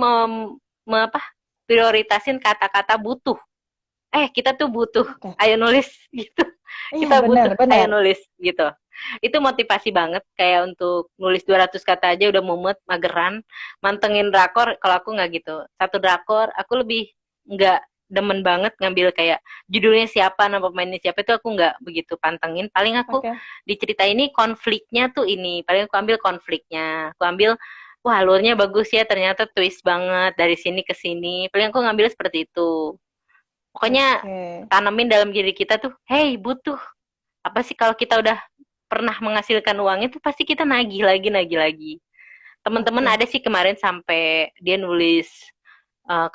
apa, prioritasin kata-kata butuh. Kita tuh butuh, Oke. ayo nulis gitu. Iya, Kita benar butuh, ayo benar. nulis gitu. Itu motivasi banget, kayak untuk nulis 200 kata aja udah mumet, mageran. Mantengin drakor, kalau aku nggak gitu. Satu drakor, aku lebih nggak demen banget ngambil kayak judulnya siapa, nama pemainnya siapa, itu aku nggak begitu pantengin. Paling aku Oke. di cerita ini konfliknya tuh ini, paling aku ambil konfliknya. Aku ambil, wah alurnya bagus ya, ternyata twist banget dari sini ke sini. Paling aku ngambil seperti itu. Pokoknya Oke. tanemin dalam diri kita tuh, hey butuh. Apa sih, kalau kita udah pernah menghasilkan uang itu pasti kita nagih lagi, nagih lagi. Teman-teman Oke. ada sih kemarin sampai dia nulis,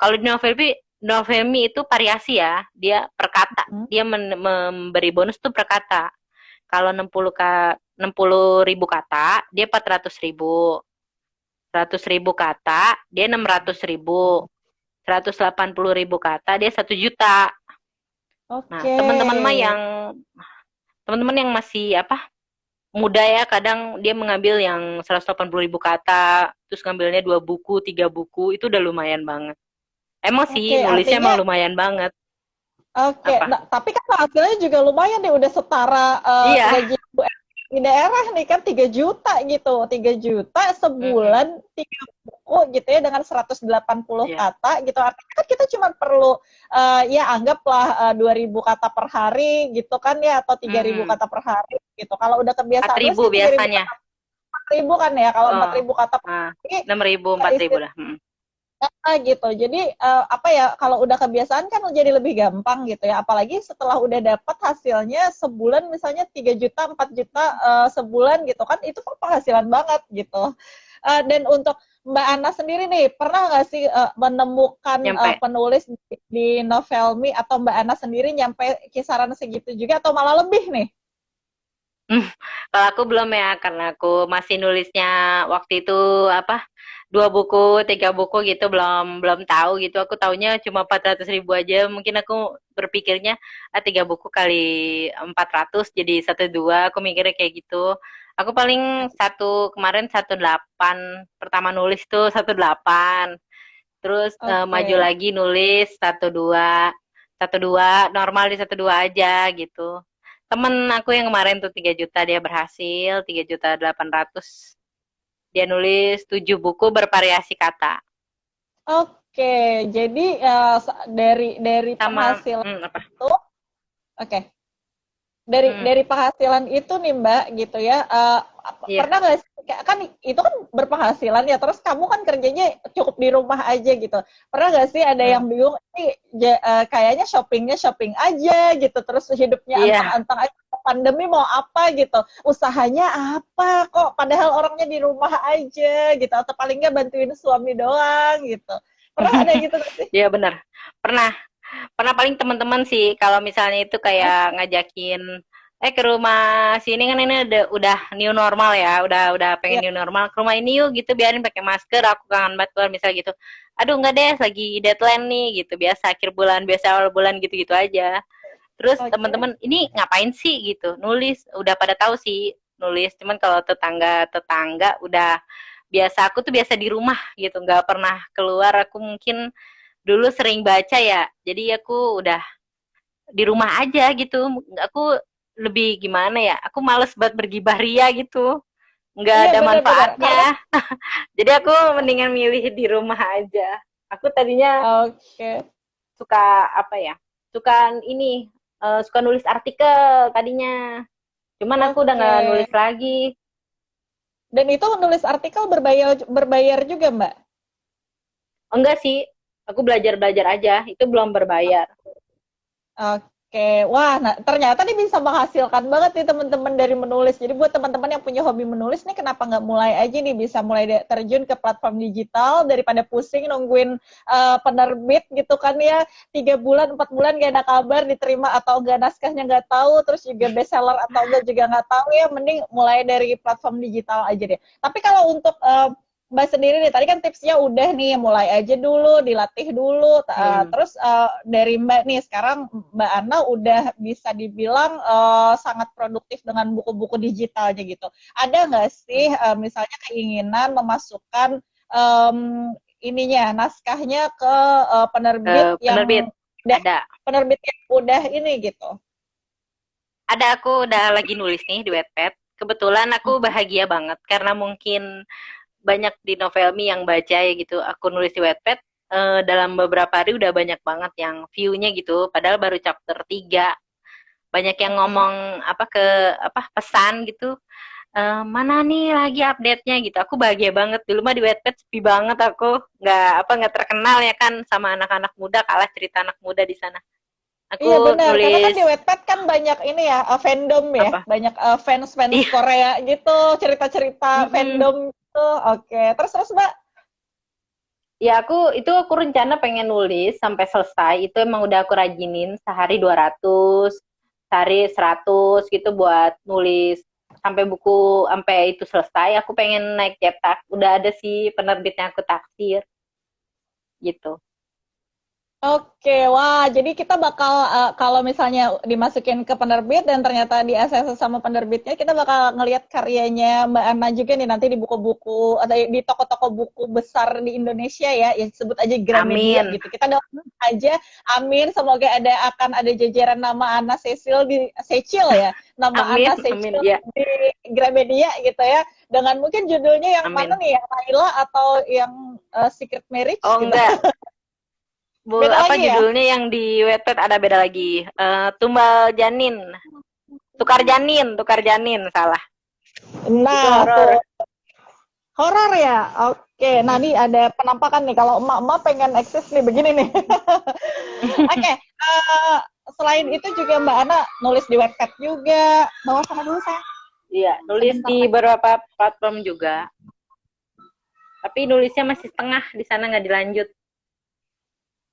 kalau di Novelmi itu variasi ya, dia per kata. Hmm. Dia memberi bonus tuh per kata. Kalau 60 ribu kata, dia 400 ribu. 100 ribu kata, dia 600 ribu. 180 ribu kata, dia 1 juta. Nah, Oke. teman-teman yang masih apa, muda ya, kadang dia mengambil yang 180 ribu kata, terus ngambilnya 2 buku, 3 buku, itu udah lumayan banget. Emang sih Oke, nulisnya artinya emang lumayan banget. oke. Apa? Nah, tapi kan hasilnya juga lumayan nih, udah setara Iya. gaji ibu di daerah nih kan, 3 juta gitu. 3 juta Mm-mm. sebulan, 3 buku gitu ya, dengan 180 Iya. kata gitu. Artinya kan kita cuma perlu, ya anggaplah 2.000 kata per hari gitu kan ya, atau 3.000 Mm-mm. kata per hari gitu. Kalau udah empat kebiasaan nulis ribu ya 3.000 biasanya. kata, 4.000 kan ya. Kalau Oh, 4.000 kata per nah, hari, 6 ribu, kita 4 ribu isi lah. gitu. Jadi apa ya, kalau udah kebiasaan kan jadi lebih gampang gitu ya. Apalagi setelah udah dapat hasilnya sebulan misalnya 3 juta, 4 juta sebulan gitu kan, itu kan penghasilan banget gitu. Dan untuk Mbak Ana sendiri nih, pernah nggak sih menemukan Nyampe. penulis di Novelmy, atau Mbak Ana sendiri nyampe kisaran segitu juga atau malah lebih nih? Kalau aku belum ya, karena aku masih nulisnya waktu itu apa 2 buku, 3 buku gitu, belum belum tahu gitu. Aku taunya cuma 400.000 aja. Mungkin aku berpikirnya 3 buku kali 400 jadi 1,2. Aku mikirnya kayak gitu. Aku paling satu kemarin 1,8. Pertama nulis tuh 1,8. Terus maju Oke. lagi nulis 1,2. 1,2 normal di 1,2 aja gitu. Temen aku yang kemarin tuh 3 juta dia berhasil, 3,8 juta. Dia nulis 7 buku bervariasi kata. Oke, jadi dari Sama penghasilan apa? itu, oke, dari Hmm, penghasilan itu nih Mbak gitu ya, iya. pernah nggak sih, kan itu kan berpenghasilan ya, terus kamu kan kerjanya cukup di rumah aja gitu, pernah nggak sih ada Hmm, yang bingung ini kayaknya shoppingnya shopping aja gitu, terus hidupnya iya. antang-antang aja, pandemi mau apa gitu, usahanya apa kok padahal orangnya di rumah aja gitu, atau paling nggak bantuin suami doang gitu, pernah ada gitu nggak sih? Iya benar. Pernah. Pernah paling teman-teman sih kalau misalnya itu kayak ngajakin ke rumah sini kan ini udah new normal ya, udah pengen Iya, new normal ke rumah ini yuk gitu biarin pakai masker aku kangen banget keluar misal gitu. Aduh enggak deh lagi deadline nih gitu biasa akhir bulan biasa awal bulan gitu-gitu aja. Terus oke. teman-teman ini ngapain sih gitu nulis udah pada tahu sih nulis cuman kalau tetangga udah biasa aku tuh biasa di rumah gitu nggak pernah keluar aku mungkin dulu sering baca ya jadi aku udah di rumah aja gitu aku lebih gimana ya aku males banget bergibah ria gitu nggak Iya, ada benar-benar karena manfaatnya jadi aku mendingan milih di rumah aja aku tadinya oke. suka apa ya suka ini suka nulis artikel tadinya cuman aku udah Oke. nggak nulis lagi. Dan itu nulis artikel berbayar berbayar juga, Mbak? Enggak sih aku belajar belajar aja itu belum berbayar. Oke. Wah, nah ternyata nih bisa menghasilkan banget nih teman-teman dari menulis. Jadi buat teman-teman yang punya hobi menulis nih, kenapa nggak mulai aja nih, bisa mulai terjun ke platform digital daripada pusing nungguin penerbit gitu kan ya, 3 bulan 4 bulan gak ada kabar diterima atau enggak, naskahnya nggak tahu, terus juga bestseller atau enggak juga nggak tahu ya, mending mulai dari platform digital aja deh. Tapi kalau untuk Mbak sendiri nih, tadi kan tipsnya udah nih, mulai aja dulu, dilatih dulu. Hmm. Terus dari Mbak nih, sekarang Mbak Ana udah bisa dibilang sangat produktif dengan buku-buku digitalnya gitu. Ada nggak sih misalnya keinginan memasukkan ininya, naskahnya ke penerbit Penerbit yang udah, ada. penerbit yang udah ini gitu? Ada aku udah lagi nulis nih di Wattpad. Kebetulan aku bahagia banget karena mungkin banyak di Novelmy yang baca ya gitu. Aku nulis di Wattpad dalam beberapa hari udah banyak banget yang view-nya gitu. Padahal baru chapter 3. Banyak yang Oke. ngomong apa ke apa pesan gitu. Mana nih lagi update-nya gitu. Aku bahagia banget. Dulu mah di Wattpad sepi banget aku. Nggak terkenal ya kan sama anak-anak muda kalah cerita anak muda di sana. Iya Aku benar, karena kan nulis di Wattpad kan banyak ini ya, fandom ya, apa? banyak fans-fans Iya, Korea gitu, cerita-cerita mm-mm. fandom gitu. Oke, terus terus Mbak. Ya aku rencana pengen nulis sampai selesai. Itu emang udah aku rajinin sehari 200, sehari 100 gitu buat nulis sampai buku sampai itu selesai. Aku pengen naik cetak. Udah ada sih penerbitnya aku taksir gitu. Oke, wah, jadi kita bakal kalau misalnya dimasukin ke penerbit dan ternyata di ACC sama penerbitnya, kita bakal ngelihat karyanya Mbak Ana juga nih nanti di buku-buku atau di toko-toko buku besar di Indonesia ya, ya sebut aja Gramedia Amin. gitu. Kita doain aja, amin. Semoga akan ada jajaran nama Ana Cecil di Cecil ya, nama Amin, Ana amin Cecil ya. di Gramedia gitu ya. Dengan mungkin judulnya yang mana Amin. nih, yang Naila atau yang Secret Marriage Oh gitu. enggak, Beda apa lagi ya. judulnya yang di Wattpad ada beda lagi. Tumbal Janin, tukar janin salah. Itu Nah, tuh horor. horor ya. Oke, nah ini ada penampakan nih kalau emak-emak pengen eksis nih begini nih. Oke, selain itu juga Mbak Ana nulis di Wattpad juga. Bawa sana dulu saya. Iya, nulis Sebentar. di beberapa platform juga. Tapi nulisnya masih setengah, di sana nggak dilanjut.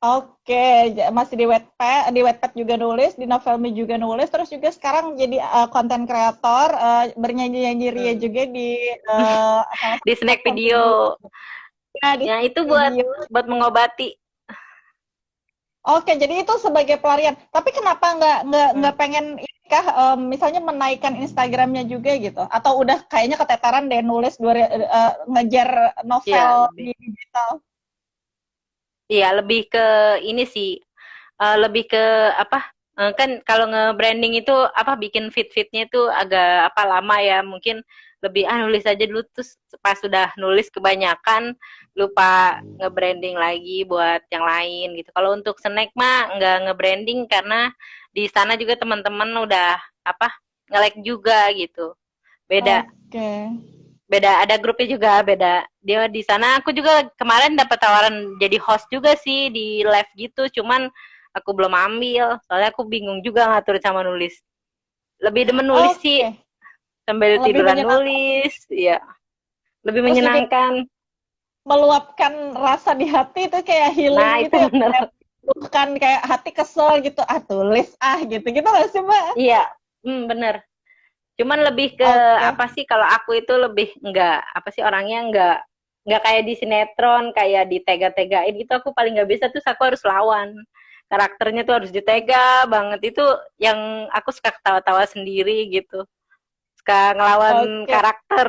Oke, masih di Wattpad juga nulis, di Novelmy juga nulis, terus juga sekarang jadi konten kreator, bernyanyi-nyanyi ria Hmm. juga di salah Di satu snack platform video. video. Ya, di Ya itu buat video. buat mengobati. Oke, jadi itu sebagai pelarian. Tapi kenapa Hmm. nggak pengen ini kah, misalnya menaikkan Instagramnya juga gitu? Atau udah kayaknya ketetaran deh nulis ngejar novel Ya di lebih. digital? Iya, lebih ke ini sih. Lebih ke apa? Kan kalau nge-branding itu apa bikin feed-feednya itu agak apa lama ya. Mungkin lebih nulis aja dulu terus pas sudah nulis kebanyakan lupa nge-branding lagi buat yang lain gitu. Kalau untuk snack mah nggak nge-branding karena di sana juga teman-teman udah apa nge-like juga gitu. Beda Oke. beda ada grupnya juga beda dia di sana. Aku juga kemarin dapat tawaran jadi host juga sih di live gitu, cuman aku belum ambil soalnya aku bingung juga ngatur sama nulis, lebih demen nulis sih Oke. sambil Lebih tiduran menyenangkan. nulis ya, lebih Terus juga menyenangkan. meluapkan rasa di hati itu kayak Nah healing itu gitu ya. bener. Bukan kayak hati kesel gitu, tulis gitu. Gitu nggak sih, Mbak? Iya, bener. Cuman lebih ke Oke. apa sih, kalau aku itu lebih enggak apa sih orangnya, enggak kayak di sinetron kayak ditega-tegain gitu. Aku paling nggak bisa tuh, aku harus lawan karakternya tuh, harus ditega banget. Itu yang aku suka ketawa-tawa sendiri gitu, suka ngelawan Oke. karakter.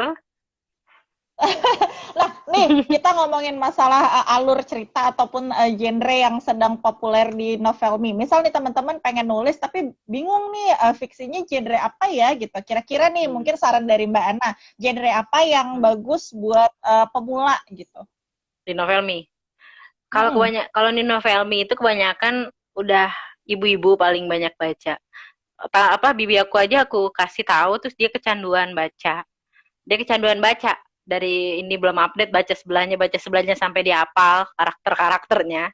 Nah, nih kita ngomongin masalah alur cerita ataupun genre yang sedang populer di Novelmy. Misal nih teman-teman pengen nulis tapi bingung nih fiksinya genre apa ya gitu. Kira-kira nih Hmm. mungkin saran dari Mbak Ana, genre apa yang Hmm. bagus buat pemula gitu. Di Novelmy, Hmm. kalau di Novelmy itu kebanyakan udah ibu-ibu paling banyak baca. Apa bibi aku aja aku kasih tahu terus dia kecanduan baca. Dia kecanduan baca, dari ini belum update baca sebelahnya sampai dihafal karakter-karakternya.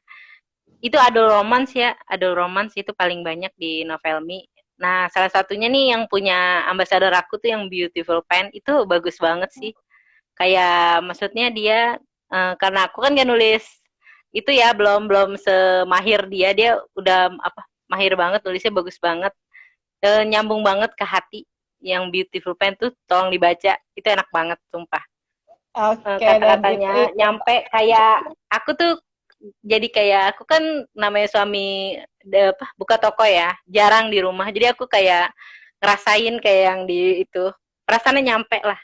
Itu adult romance ya, adult romance itu paling banyak di Novelmy. Nah, salah satunya nih yang punya ambasador aku tuh yang Beautiful Pen, itu bagus banget sih. Kayak maksudnya dia karena aku kan gak nulis itu ya, belum belum semahir dia. Dia udah apa, mahir banget, nulisnya bagus banget. Nyambung banget ke hati. Yang Beautiful Pen tuh tolong dibaca, itu enak banget sumpah. Oke, dan itu Kata-katanya nyampe, kayak aku tuh jadi kayak aku kan namanya suami apa, buka toko ya, jarang di rumah. Jadi aku kayak ngerasain kayak yang di itu, perasaannya nyampe lah.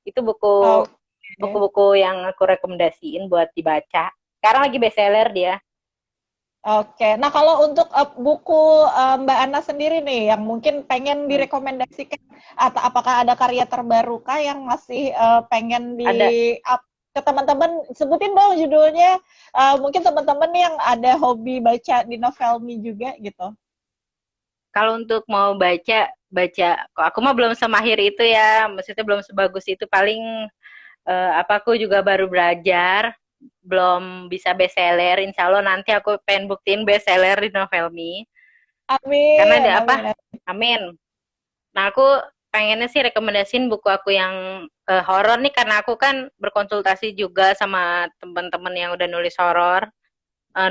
Itu oke. buku-buku yang aku rekomendasiin buat dibaca. Sekarang lagi bestseller dia. Oke, nah kalau untuk buku Mbak Ana sendiri nih, yang mungkin pengen Hmm. direkomendasikan, atau apakah ada karya terbaru kah yang masih pengen Ada. up ke teman-teman? Sebutin dong judulnya. Mungkin teman-teman yang ada hobi baca di Novelmy juga gitu. Kalau untuk mau baca, kok aku mah belum semahir itu ya, maksudnya belum sebagus itu. Paling apa, aku juga baru belajar, belum bisa bestseller. Insya Allah nanti aku pengen buktiin bestseller di Novelmy. Karena ada Amin, apa? amin. Amin. Nah, aku pengennya sih rekomendasiin buku aku yang horor nih, karena aku kan berkonsultasi juga sama teman-teman yang udah nulis horor,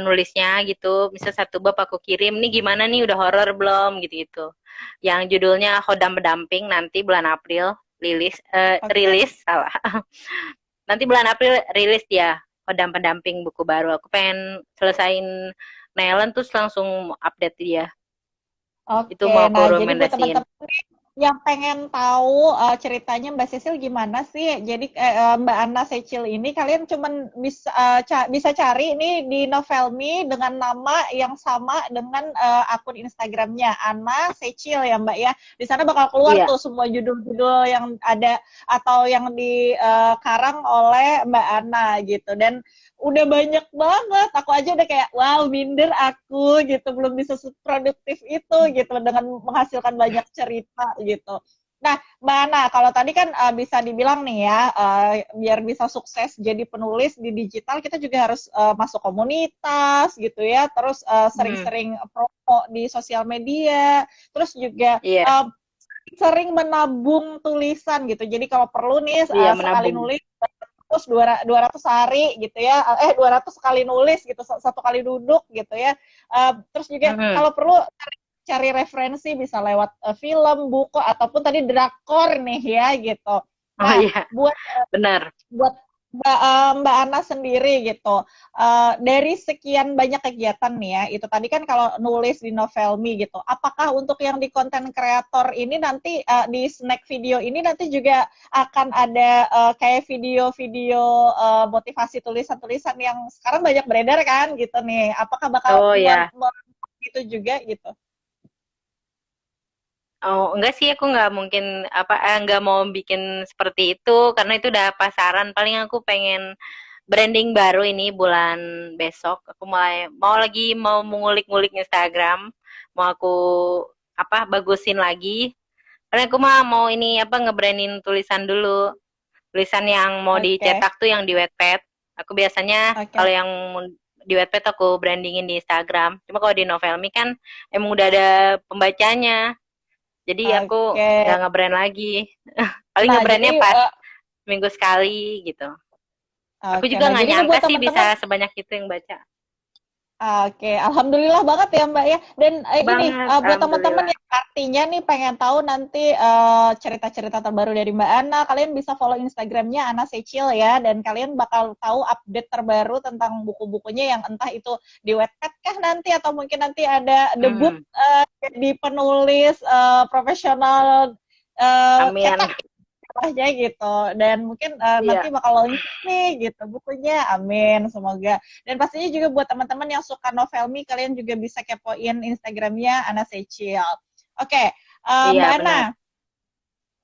nulisnya gitu. Bisa satu bab aku kirim, nih gimana nih, udah horor belum gitu-gitu. Yang judulnya Hodam Pendamping, nanti bulan April Oke. rilis salah. Nanti bulan April rilis dia, Hodam Pendamping, buku baru. Aku pengen selesain Nelen terus langsung update dia. Itu Oke, mau aku nah jadi buat rekomendasiin. teman-teman yang pengen tahu ceritanya Mbak Cecil gimana sih? Jadi Mbak Anna Secil ini kalian cuman bisa cari ini di Novelmy dengan nama yang sama dengan akun Instagramnya Anna Secil ya Mbak ya. Di sana bakal keluar Iya. tuh semua judul-judul yang ada atau yang dikarang oleh Mbak Anna gitu. Dan udah banyak banget. Aku aja udah kayak wow minder aku gitu belum bisa produktif itu gitu dengan menghasilkan banyak cerita gitu. Nah, Mbak Ana, kalau tadi kan bisa dibilang nih ya, biar bisa sukses jadi penulis di digital, kita juga harus masuk komunitas gitu ya, terus Hmm, sering-sering promo di sosial media, terus juga iya, sering menabung tulisan gitu. Jadi kalau perlu nih iya sekali menabung. nulis terus 200 hari gitu ya, 200 kali nulis gitu, satu kali duduk gitu ya. Terus juga Hmm, kalau perlu cari referensi bisa lewat film, buku ataupun tadi drakor nih ya gitu. oh Nah, iya, buat benar. buat Mbak Ana sendiri gitu, dari sekian banyak kegiatan nih ya, itu tadi kan kalau nulis di Novelmi gitu, apakah untuk yang di konten kreator ini nanti di snack video ini nanti juga akan ada kayak video-video motivasi tulisan-tulisan yang sekarang banyak beredar kan gitu nih, apakah bakal Oh ya. itu juga gitu? Oh, enggak sih, aku nggak mungkin nggak mau bikin seperti itu karena itu udah pasaran. Paling aku pengen branding baru ini bulan besok. Aku mau mengulik-ngulik Instagram, mau aku bagusin lagi. Karena aku mau ini ngebranding tulisan dulu. Tulisan yang mau Oke, dicetak tuh yang di Wattpad. Aku biasanya oke, kalau yang di Wattpad aku brandingin di Instagram. Cuma kalau di Novelmi kan emang udah ada pembacanya. Jadi aku oke. nggak nge-brand lagi. Paling Nah, jadi nge-brandnya pas minggu sekali gitu. Aku oke, juga nah nggak jadi ini nyangka buat sih bisa teman-teman. sebanyak itu yang baca. Oke, alhamdulillah banget ya Mbak ya. Dan ini Banget, buat teman-teman alhamdulillah. yang artinya nih pengen tahu nanti cerita-cerita terbaru dari Mbak Ana, kalian bisa follow Instagramnya Ana Secil ya, dan kalian bakal tahu update terbaru tentang buku-bukunya yang entah itu di Wattpad kah nanti atau mungkin nanti ada debut Hmm, jadi penulis profesional amin. cetak aja gitu, dan mungkin nanti Iya, bakal launching nih gitu bukunya, amin semoga. Dan pastinya juga buat teman-teman yang suka Novelmi, kalian juga bisa kepoin Instagramnya Ana Secil. Oke, iya Mbak Ana, benar.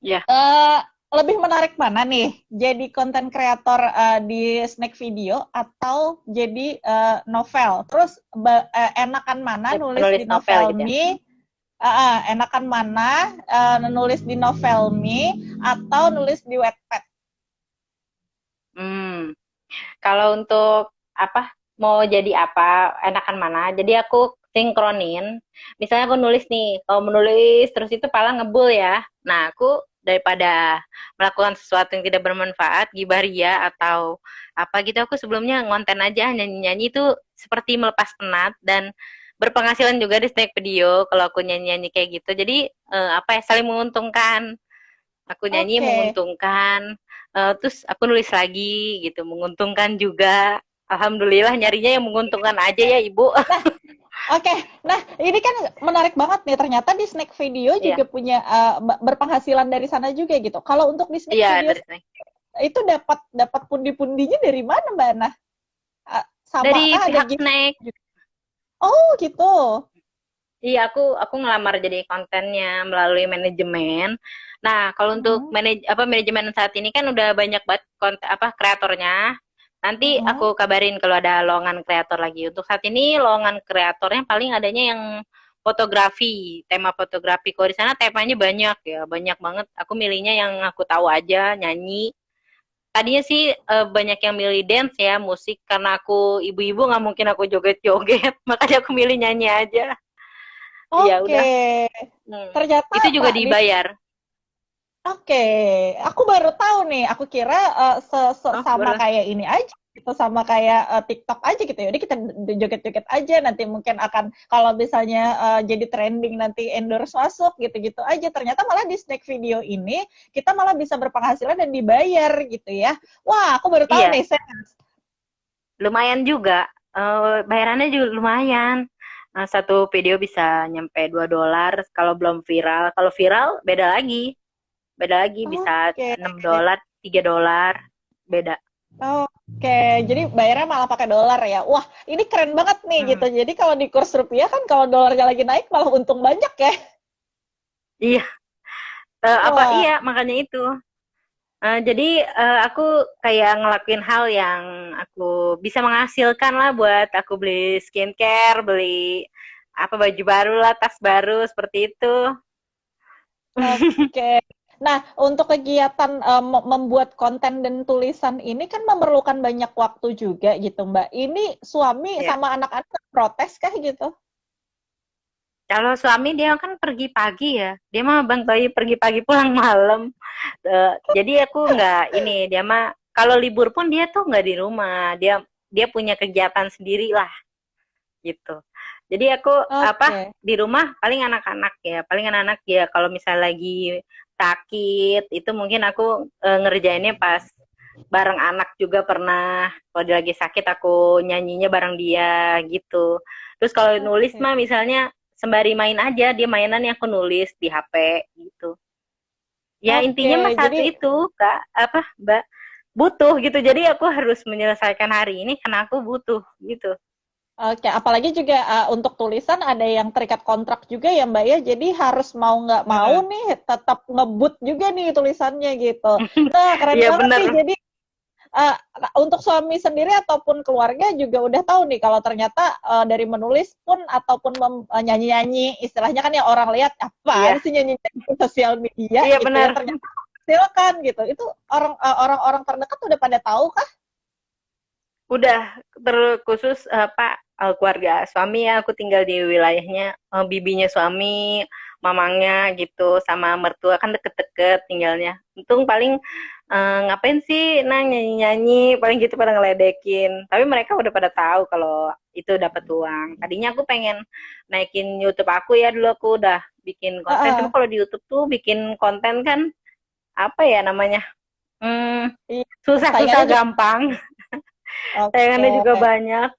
Iya. eh, lebih menarik mana nih jadi konten kreator di snack video atau jadi novel, terus enakan mana Ya, nulis penulis di novel gitu ya. Novelmi. Enakan mana nulis di Novelmi atau nulis di Wattpad? Hmm. Kalau untuk mau jadi apa enakan mana? Jadi aku sinkronin. Misalnya aku nulis nih, kalau menulis terus itu pala ngebul ya. Nah, aku daripada melakukan sesuatu yang tidak bermanfaat, gibah ria atau apa gitu, aku sebelumnya ngonten aja nyanyi-nyanyi itu seperti melepas penat dan berpenghasilan juga di snack video kalau aku nyanyi-nyanyi kayak gitu. Jadi saling menguntungkan. Aku nyanyi Oke, menguntungkan, terus aku nulis lagi gitu, menguntungkan juga. Alhamdulillah nyarinya yang menguntungkan aja ya Ibu. oke. Nah, ini kan menarik banget nih. Ternyata di snack video Iya, juga punya berpenghasilan dari sana juga gitu. Kalau untuk di snack iya video dari sana. itu dapat dapat pundi-pundinya dari mana, Mbak Nah? Sama Dari kah ada pihak gift snack. juga? Oh, gitu. Iya, aku ngelamar jadi kontennya melalui manajemen. Nah, kalau untuk Mhm, manajemen saat ini kan udah banyak banget konten kreatornya. Nanti aku mhm. kabarin kalau ada lowongan kreator lagi. Untuk saat ini lowongan kreatornya paling adanya yang fotografi, tema fotografi. Kalau di sana temanya banyak ya, banyak banget. Aku milihnya yang aku tahu aja, nyanyi. Tadinya sih banyak yang milih dance ya, musik karena aku ibu-ibu nggak mungkin aku joget-joget, makanya aku milih nyanyi aja. Iya Oke. udah. Hmm. Ternyata Itu juga Pak di dibayar. Oke, aku baru tahu nih. Aku kira Oh, sama baru. kayak ini aja gitu, sama kayak TikTok aja gitu. Jadi kita joget-joget aja, nanti mungkin akan kalau misalnya jadi trending nanti endorse masuk gitu-gitu aja. Ternyata malah di snack video ini kita malah bisa berpenghasilan dan dibayar gitu ya. Wah, aku baru tahu Iya, nih. lumayan juga. Bayarannya juga lumayan. Satu video bisa nyampe $2 kalau belum viral. Kalau viral beda lagi. Beda lagi bisa Oke. $6, $3. Beda. Oke, jadi bayarnya malah pakai dolar ya. Wah, ini keren banget nih gitu. Hmm. Jadi kalau di kurs rupiah kan kalau dolarnya lagi naik malah untung banyak ya. Iya, Wah, iya makanya itu. Jadi aku kayak ngelakuin hal yang aku bisa menghasilkan lah buat aku beli skincare, beli baju baru lah, tas baru seperti itu. oke. Nah, untuk kegiatan membuat konten dan tulisan ini kan memerlukan banyak waktu juga gitu, Mbak. Ini suami Ya. sama anak-anak protes kah gitu? Kalau suami dia kan pergi pagi ya, dia mah Bang Bayu pergi pagi pulang malam. Jadi aku nggak ini, dia mah kalau libur pun dia tuh nggak di rumah, dia dia punya kegiatan sendiri lah gitu. Jadi aku apa Oke. di rumah paling anak-anak ya, paling anak-anak ya kalau misal lagi sakit itu mungkin aku ngerjainnya pas bareng anak juga pernah. Kalau dia lagi sakit aku nyanyinya bareng dia gitu. Terus kalau nulis Oke. mah misalnya sembari main aja, dia mainan yang aku nulis di HP gitu. Ya intinya mah Oke, satu jadi itu Kak, apa Mbak, butuh gitu. Jadi aku harus menyelesaikan hari ini karena aku butuh gitu. oke, apalagi juga untuk tulisan ada yang terikat kontrak juga ya Mbak ya, jadi harus mau nggak mau Mm-mm. nih tetap ngebut juga nih tulisannya gitu. Nah, keren Iya banget bener. nih. Jadi uh, untuk suami sendiri ataupun keluarga juga udah tahu nih kalau ternyata dari menulis pun ataupun nyanyi-nyanyi, istilahnya kan ya orang lihat apaan Iya, sih nyanyi-nyanyi di sosial media iya gitu ya, benar. ternyata hasilkan gitu. Itu orang-orang terdekat udah pada tahu kah? Udah terkhusus apa keluarga suami ya, aku tinggal di wilayahnya bibinya suami, mamangnya gitu, sama mertua kan deket-deket tinggalnya. Untung paling ngapain sih nang nyanyi-nyanyi, paling gitu pada ngeledekin. Tapi mereka udah pada tahu kalau itu dapat uang. Tadinya aku pengen naikin YouTube aku ya, dulu aku udah bikin konten, cuma Uh, kalau di YouTube tuh bikin konten kan apa ya namanya? Hmm, iya, susah-susah saingannya juga gampang. oke. Tayangannya juga banyak.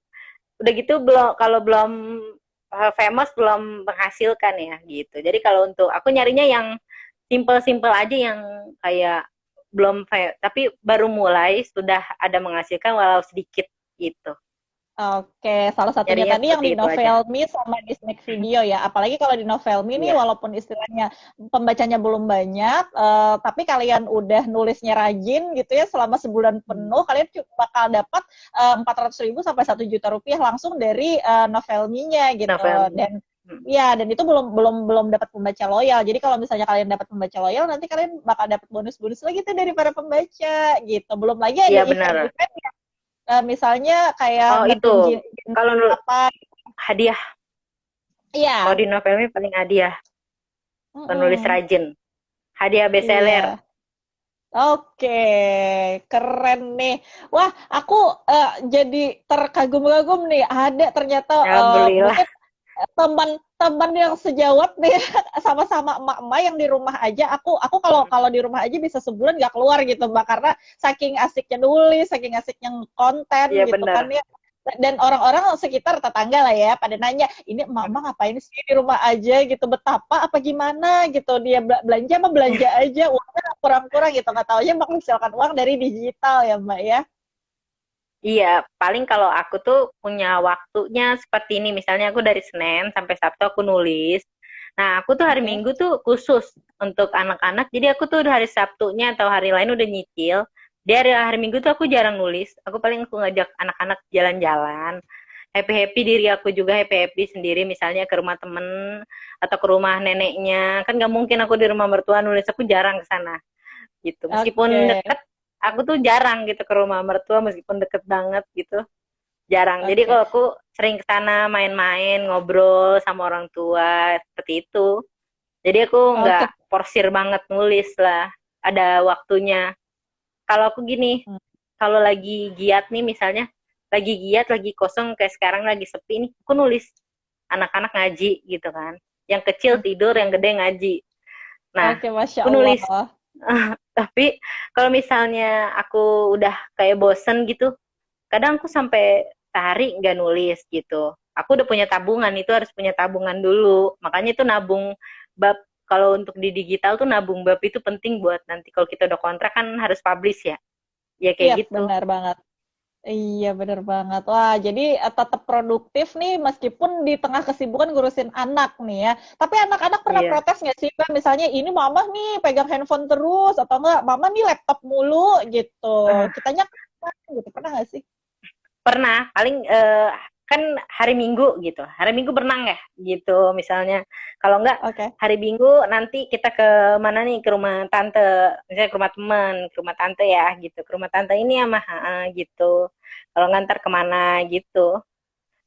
Udah gitu belum kalau belum famous belum menghasilkan ya gitu. Jadi kalau untuk aku nyarinya yang simple-simple aja yang kayak belum tapi baru mulai sudah ada menghasilkan walau sedikit gitu. Oke, salah satunya Nyarinya tadi yang seperti di itu aja. Novelmi sama di Snack Video ya. Apalagi kalau di Novelmi nih, Iya. walaupun istilahnya pembacanya belum banyak, tapi kalian udah nulisnya rajin gitu ya, selama sebulan penuh, kalian bakal dapat 400.000 sampai 1 juta rupiah langsung dari Novelminya gitu. Novel. Dan Hmm. ya, dan itu belum belum belum dapat pembaca loyal. Jadi kalau misalnya kalian dapat pembaca loyal, nanti kalian bakal dapat bonus-bonus lagi tuh dari para pembaca gitu. Belum lagi ada Iya benar. event-event misalnya kayak Oh itu nerjun kalau apa hadiah, kalau iya. di novelnya paling hadiah penulis Mm-mm. rajin, hadiah bestseller. Iya. Oke, keren nih. Wah, aku jadi terkagum-kagum nih. Ada ternyata Alhamdulillah. mungkin teman-teman yang sejawat nih sama-sama emak-emak yang di rumah aja. Aku kalau kalau di rumah aja bisa sebulan nggak keluar gitu Mbak, karena saking asiknya nulis, saking asiknya konten Iya gitu benar. kan ya. Dan orang-orang sekitar tetangga lah ya pada nanya, ini mama ngapain sih di rumah aja gitu, betapa apa gimana gitu, dia belanja mah belanja aja, uangnya kurang-kurang gitu, nggak tahu aja menghasilkan uang dari digital ya Mbak ya. Iya, paling kalau aku tuh punya waktunya seperti ini. Misalnya aku dari Senin sampai Sabtu aku nulis. Nah, aku tuh hari Oke. Minggu tuh khusus untuk anak-anak. Jadi aku tuh hari Sabtunya atau hari lain udah nyicil. Di hari Minggu tuh aku jarang nulis. Aku paling aku ngajak anak-anak jalan-jalan. Happy-happy diri aku juga happy-happy sendiri. Misalnya ke rumah temen atau ke rumah neneknya. Kan gak mungkin aku di rumah mertua nulis. Aku jarang ke sana gitu. Meskipun Oke. deket, aku tuh jarang gitu ke rumah mertua meskipun deket banget gitu. Jarang. Jadi Oke. kalau aku sering ke sana main-main, ngobrol sama orang tua seperti itu. Jadi aku Oke. nggak porsir banget nulis lah. Ada waktunya. Kalau aku gini, kalau lagi giat nih misalnya, lagi giat, lagi kosong kayak sekarang lagi sepi nih, aku nulis. Anak-anak ngaji gitu kan. Yang kecil tidur, yang gede ngaji. Nah, Oke, Masya aku nulis. Allah. Tapi kalau misalnya aku udah kayak bosen gitu, kadang aku sampai sehari nggak nulis gitu. Aku udah punya tabungan, itu harus punya tabungan dulu. Makanya itu nabung bab, kalau untuk di digital tuh nabung bab itu penting buat nanti kalau kita udah kontrak kan harus publish ya. Ya Iya, kayak gitu. benar banget. Iya, benar banget. Wah, jadi tetap produktif nih meskipun di tengah kesibukan ngurusin anak nih ya. Tapi anak-anak pernah Iya. protes nggak sih, Mbak? Misalnya ini mama nih pegang handphone terus atau enggak mama nih laptop mulu gitu. Uh, Kitanya kan gitu. Pernah nggak sih? pernah, paling kan hari Minggu gitu. Hari Minggu berenang ya gitu misalnya. Kalau enggak Oke. hari Minggu nanti kita ke mana nih, ke rumah tante, misalnya ke rumah teman, ke rumah tante ya gitu. Ke rumah tante ini ya mah gitu. Kalau ngantar kemana gitu.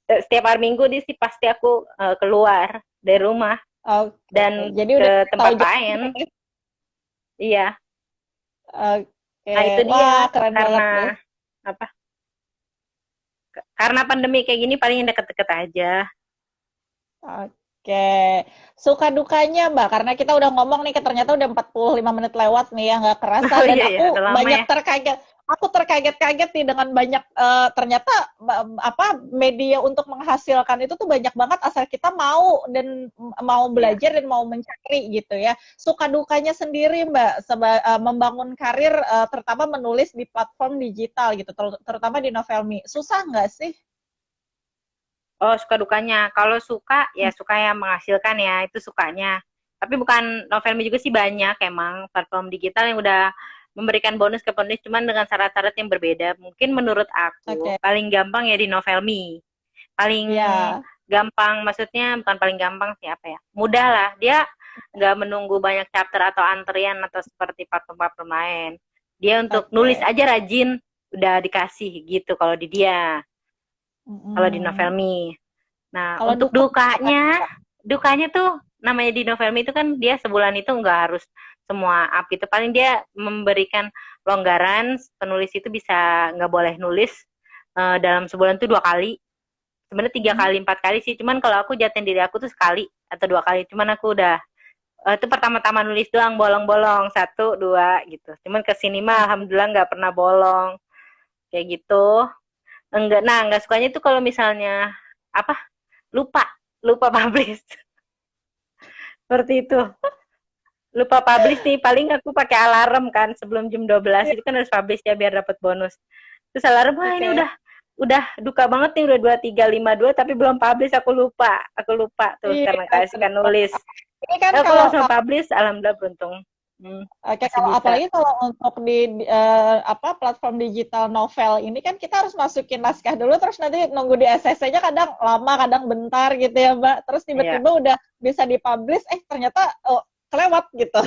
Setiap hari Minggu di sih pasti aku keluar dari rumah Oke. dan Jadi udah ke tahu tempat jalan. lain. Iya. Oke. Nah, itu dia Wah, keren banget deh. karena apa? Karena pandemi kayak gini paling deket-deket aja. Oke, suka dukanya Mbak, karena kita udah ngomong nih, ternyata udah 45 menit lewat nih ya, nggak kerasa, Oh dan iya ya, aku udah lama banyak ya. terkaget-kaget nih dengan banyak, ternyata apa media untuk menghasilkan itu tuh banyak banget asal kita mau dan mau Iya. belajar dan mau mencari gitu ya. Suka dukanya sendiri Mbak, membangun karir, terutama menulis di platform digital gitu, terutama di Novelmy. Susah nggak sih? Oh, suka dukanya. Kalau suka, ya suka yang menghasilkan ya, itu sukanya. Tapi bukan Novelmy juga sih banyak emang platform digital yang udah memberikan bonus ke penulis, cuman dengan syarat-syarat yang berbeda. Mungkin menurut aku, Oke, paling gampang ya di Novelmy. Paling ya, gampang, maksudnya bukan paling gampang sih apa ya, mudah lah. Dia nggak menunggu banyak chapter atau antrian atau seperti platform-platform lain. Dia untuk nulis oke. aja rajin, udah dikasih gitu kalau di dia. Kalau di Mm-mm. Novelmy. Nah, Kalau untuk duka apa nih, dukanya, Mbak? dukanya tuh namanya di Novelmy itu kan dia sebulan itu nggak harus semua up itu. Paling dia memberikan longgaran, penulis itu bisa nggak boleh nulis dalam sebulan tuh 2 kali. Sebenarnya 3 kali, 4 kali sih. Cuman kalau aku jatin diri aku tuh sekali atau 2 kali. Cuman aku udah itu pertama-tama nulis doang bolong-bolong 1, 2 gitu. Cuman kesini mah alhamdulillah nggak pernah bolong kayak gitu. Enggak, nah nggak sukanya tuh kalau misalnya apa lupa lupa publish seperti itu, lupa publish nih, paling aku pakai alarm kan sebelum jam 12 Iya, itu kan harus publish ya biar dapat bonus, terus alarm wah ini oke. udah duka banget nih, udah 2352 tapi belum publish, aku lupa tuh Iya, karena kasihkan benar. nulis. Ini kan Aku kalau langsung publish, alhamdulillah beruntung. oke, Masih kalau bisa. apalagi kalau untuk apa platform digital novel ini kan kita harus masukin naskah dulu, terus nanti nunggu di SCC-nya kadang lama, kadang bentar gitu ya, Mbak. Terus Iya, tiba-tiba udah bisa dipublish, ternyata oh, kelewat gitu.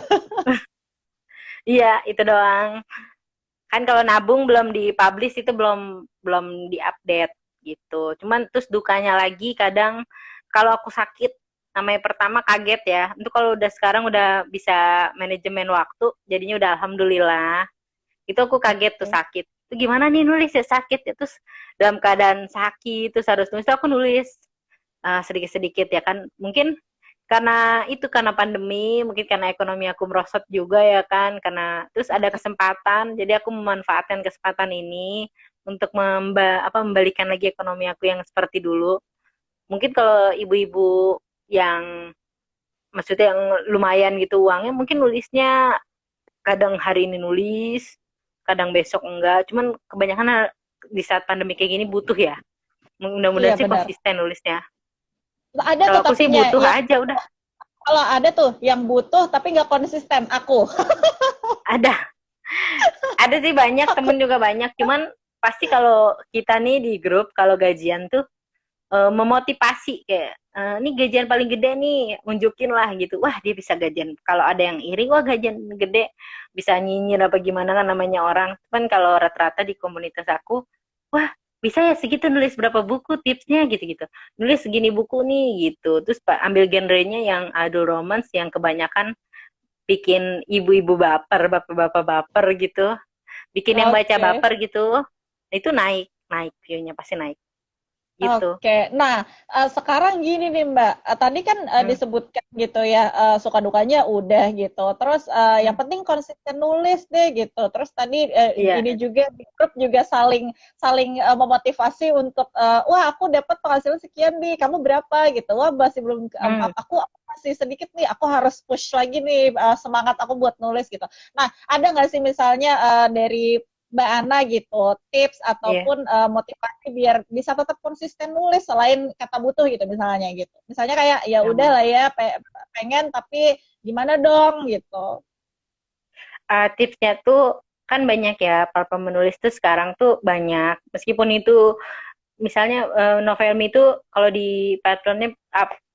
iya itu doang. Kan kalau nabung belum dipublish itu belum belum diupdate gitu. Cuman terus dukanya lagi kadang kalau aku sakit, namanya pertama kaget ya. Untuk kalau udah sekarang udah bisa manajemen waktu, jadinya udah alhamdulillah. Itu aku kaget tuh Oke. sakit. Itu gimana nih nulis ya sakit ya, terus dalam keadaan sakit terus harus nulis, aku nulis sedikit-sedikit ya kan. Mungkin karena itu, karena pandemi, mungkin karena ekonomi aku merosot juga ya kan, karena terus ada kesempatan, jadi aku memanfaatkan kesempatan ini untuk membalikan lagi ekonomi aku yang seperti dulu. Mungkin kalau ibu-ibu yang maksudnya yang lumayan gitu uangnya, mungkin nulisnya kadang hari ini nulis, kadang besok enggak, cuman kebanyakan di saat pandemi kayak gini butuh ya, mudah-mudahan Iya, sih benar. konsisten nulisnya. Ada Kalau tuh aku sih tapinya, butuh yang aja udah. kalau ada tuh yang butuh tapi nggak konsisten, aku. Ada Ada sih banyak, Aku temen juga banyak. Cuman pasti kalau kita nih di grup, kalau gajian tuh memotivasi kayak, ini gajian paling gede nih, unjukin lah gitu. Wah dia bisa gajian. Kalau ada yang iri, wah gajian gede, bisa nyinyir apa gimana kan namanya orang. Cuman kalau rata-rata di komunitas aku, wah bisa ya segitu, nulis berapa buku, tipsnya gitu-gitu. Nulis segini buku nih gitu. Terus ambil genrenya yang adult romance, yang kebanyakan bikin ibu-ibu baper, bapak-bapak baper gitu, bikin yang baca oke. baper gitu, itu naik naik view-nya pasti naik gitu. Oke, nah sekarang gini nih Mbak, tadi kan Hmm, disebutkan gitu ya, suka dukanya udah gitu, terus yang hmm, penting konsisten nulis deh gitu, terus tadi iya, ini juga di grup juga saling saling memotivasi untuk, wah aku dapat penghasilan sekian nih, kamu berapa gitu, wah masih belum, hmm. aku masih sedikit nih, aku harus push lagi nih semangat aku buat nulis gitu. Nah, ada nggak sih misalnya dari Mbak Ana gitu, tips Iya, ataupun motivasi biar bisa tetap konsisten nulis selain kata butuh gitu misalnya gitu. Misalnya kayak ya udah oh. lah ya pengen tapi gimana dong gitu. Tipsnya tuh kan banyak ya, para penulis tuh sekarang tuh banyak, meskipun itu misalnya Novelmi itu kalau di platformnya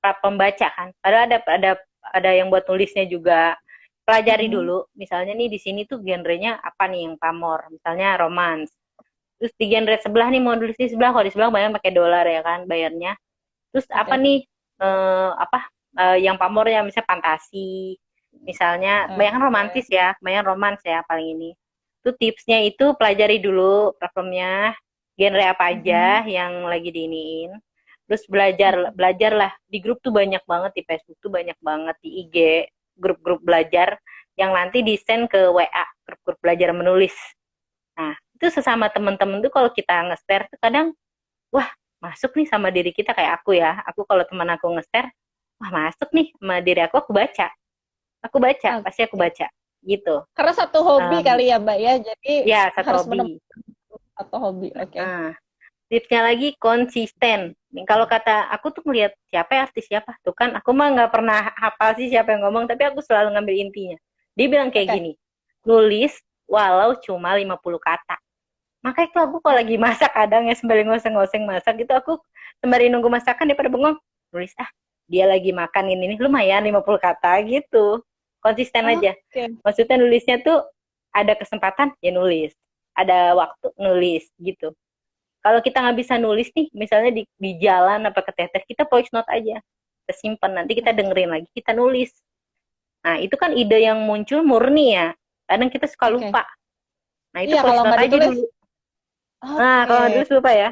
platform baca kan. Padahal ada yang buat nulisnya juga. Pelajari Mm-mm. dulu. Misalnya nih di sini tuh genrenya apa nih yang pamor? Misalnya romance. Terus di genre sebelah nih mau nulis di sebelah, kalau di sebelah bayar pakai dolar ya kan bayarnya. Terus apa Oke. nih apa yang pamornya misalnya fantasi, misalnya banyak kan Oke. romantis ya, banyak romans ya paling ini. Itu tipsnya itu pelajari dulu platformnya, genre apa aja Mm-mm. yang lagi diiniin. Terus belajarlah di grup tuh banyak banget, di Facebook tuh banyak banget, di IG grup-grup belajar yang nanti di-send ke WA, grup-grup belajar menulis. Nah, itu sesama teman-teman tuh kalau kita nge-share tuh kadang wah masuk nih sama diri kita kayak aku ya. Aku kalau teman aku nge-share, wah masuk nih sama diri aku baca, pasti aku Oke. baca gitu. Karena satu hobi Um, kali ya, Mbak ya. Jadi ya satu harus hobi. menemukan satu hobi. Oke. Nah, tipsnya lagi konsisten. Nih, kalau kata aku tuh ngeliat siapa ya artis siapa tuh kan, aku mah nggak pernah hafal sih siapa yang ngomong, tapi aku selalu ngambil intinya. Dia bilang kayak Oke. gini, nulis walau cuma 50 kata. Makanya tuh aku kalau Oh, lagi masak kadang ya sembari ngoseng-ngoseng masak gitu aku sembari nunggu masakan daripada bengong nulis dia lagi makan ini nih lumayan 50 kata gitu. Konsisten aja. oke. Maksudnya nulisnya tuh ada kesempatan ya nulis. Ada waktu nulis gitu. Kalau kita nggak bisa nulis nih, misalnya di jalan apa keteter, kita voice note aja. Kita simpan, nanti kita dengerin lagi, kita nulis. Nah, itu kan ide yang muncul murni ya. Kadang kita suka Oke. lupa. Nah, itu Iya, voice kalau note nggak aja ditulis, dulu. Nah, oke. kalau nulis lupa ya.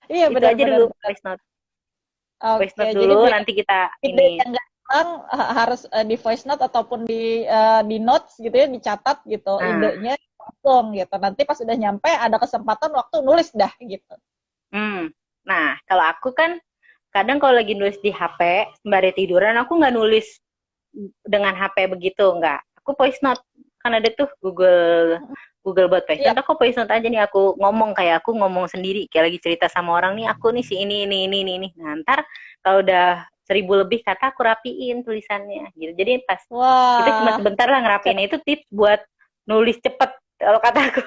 Iya, Itu aja benar-benar. dulu voice note. Voice Oke, note jadi dulu, biar nanti kita ide ini. yang gampang harus di voice note ataupun di notes gitu ya, dicatat gitu Nah, idenya langsung gitu. Nanti pas udah nyampe ada kesempatan waktu nulis dah gitu. hmm. Nah, kalau aku kan kadang kalau lagi nulis di HP sembari tiduran, aku nggak nulis dengan HP begitu, nggak. Aku voice note. Kan ada tuh Google Google buat voice Iya, note. Aku voice note aja nih, aku ngomong kayak aku ngomong sendiri, kayak lagi cerita sama orang nih. Aku nih si ini. Nah, ntar kalau udah 1.000 lebih kata aku rapiin tulisannya gitu. Jadi pas kita cuma wah, sebentar lah ngerapiinnya, itu tips buat nulis cepet kalau kata aku.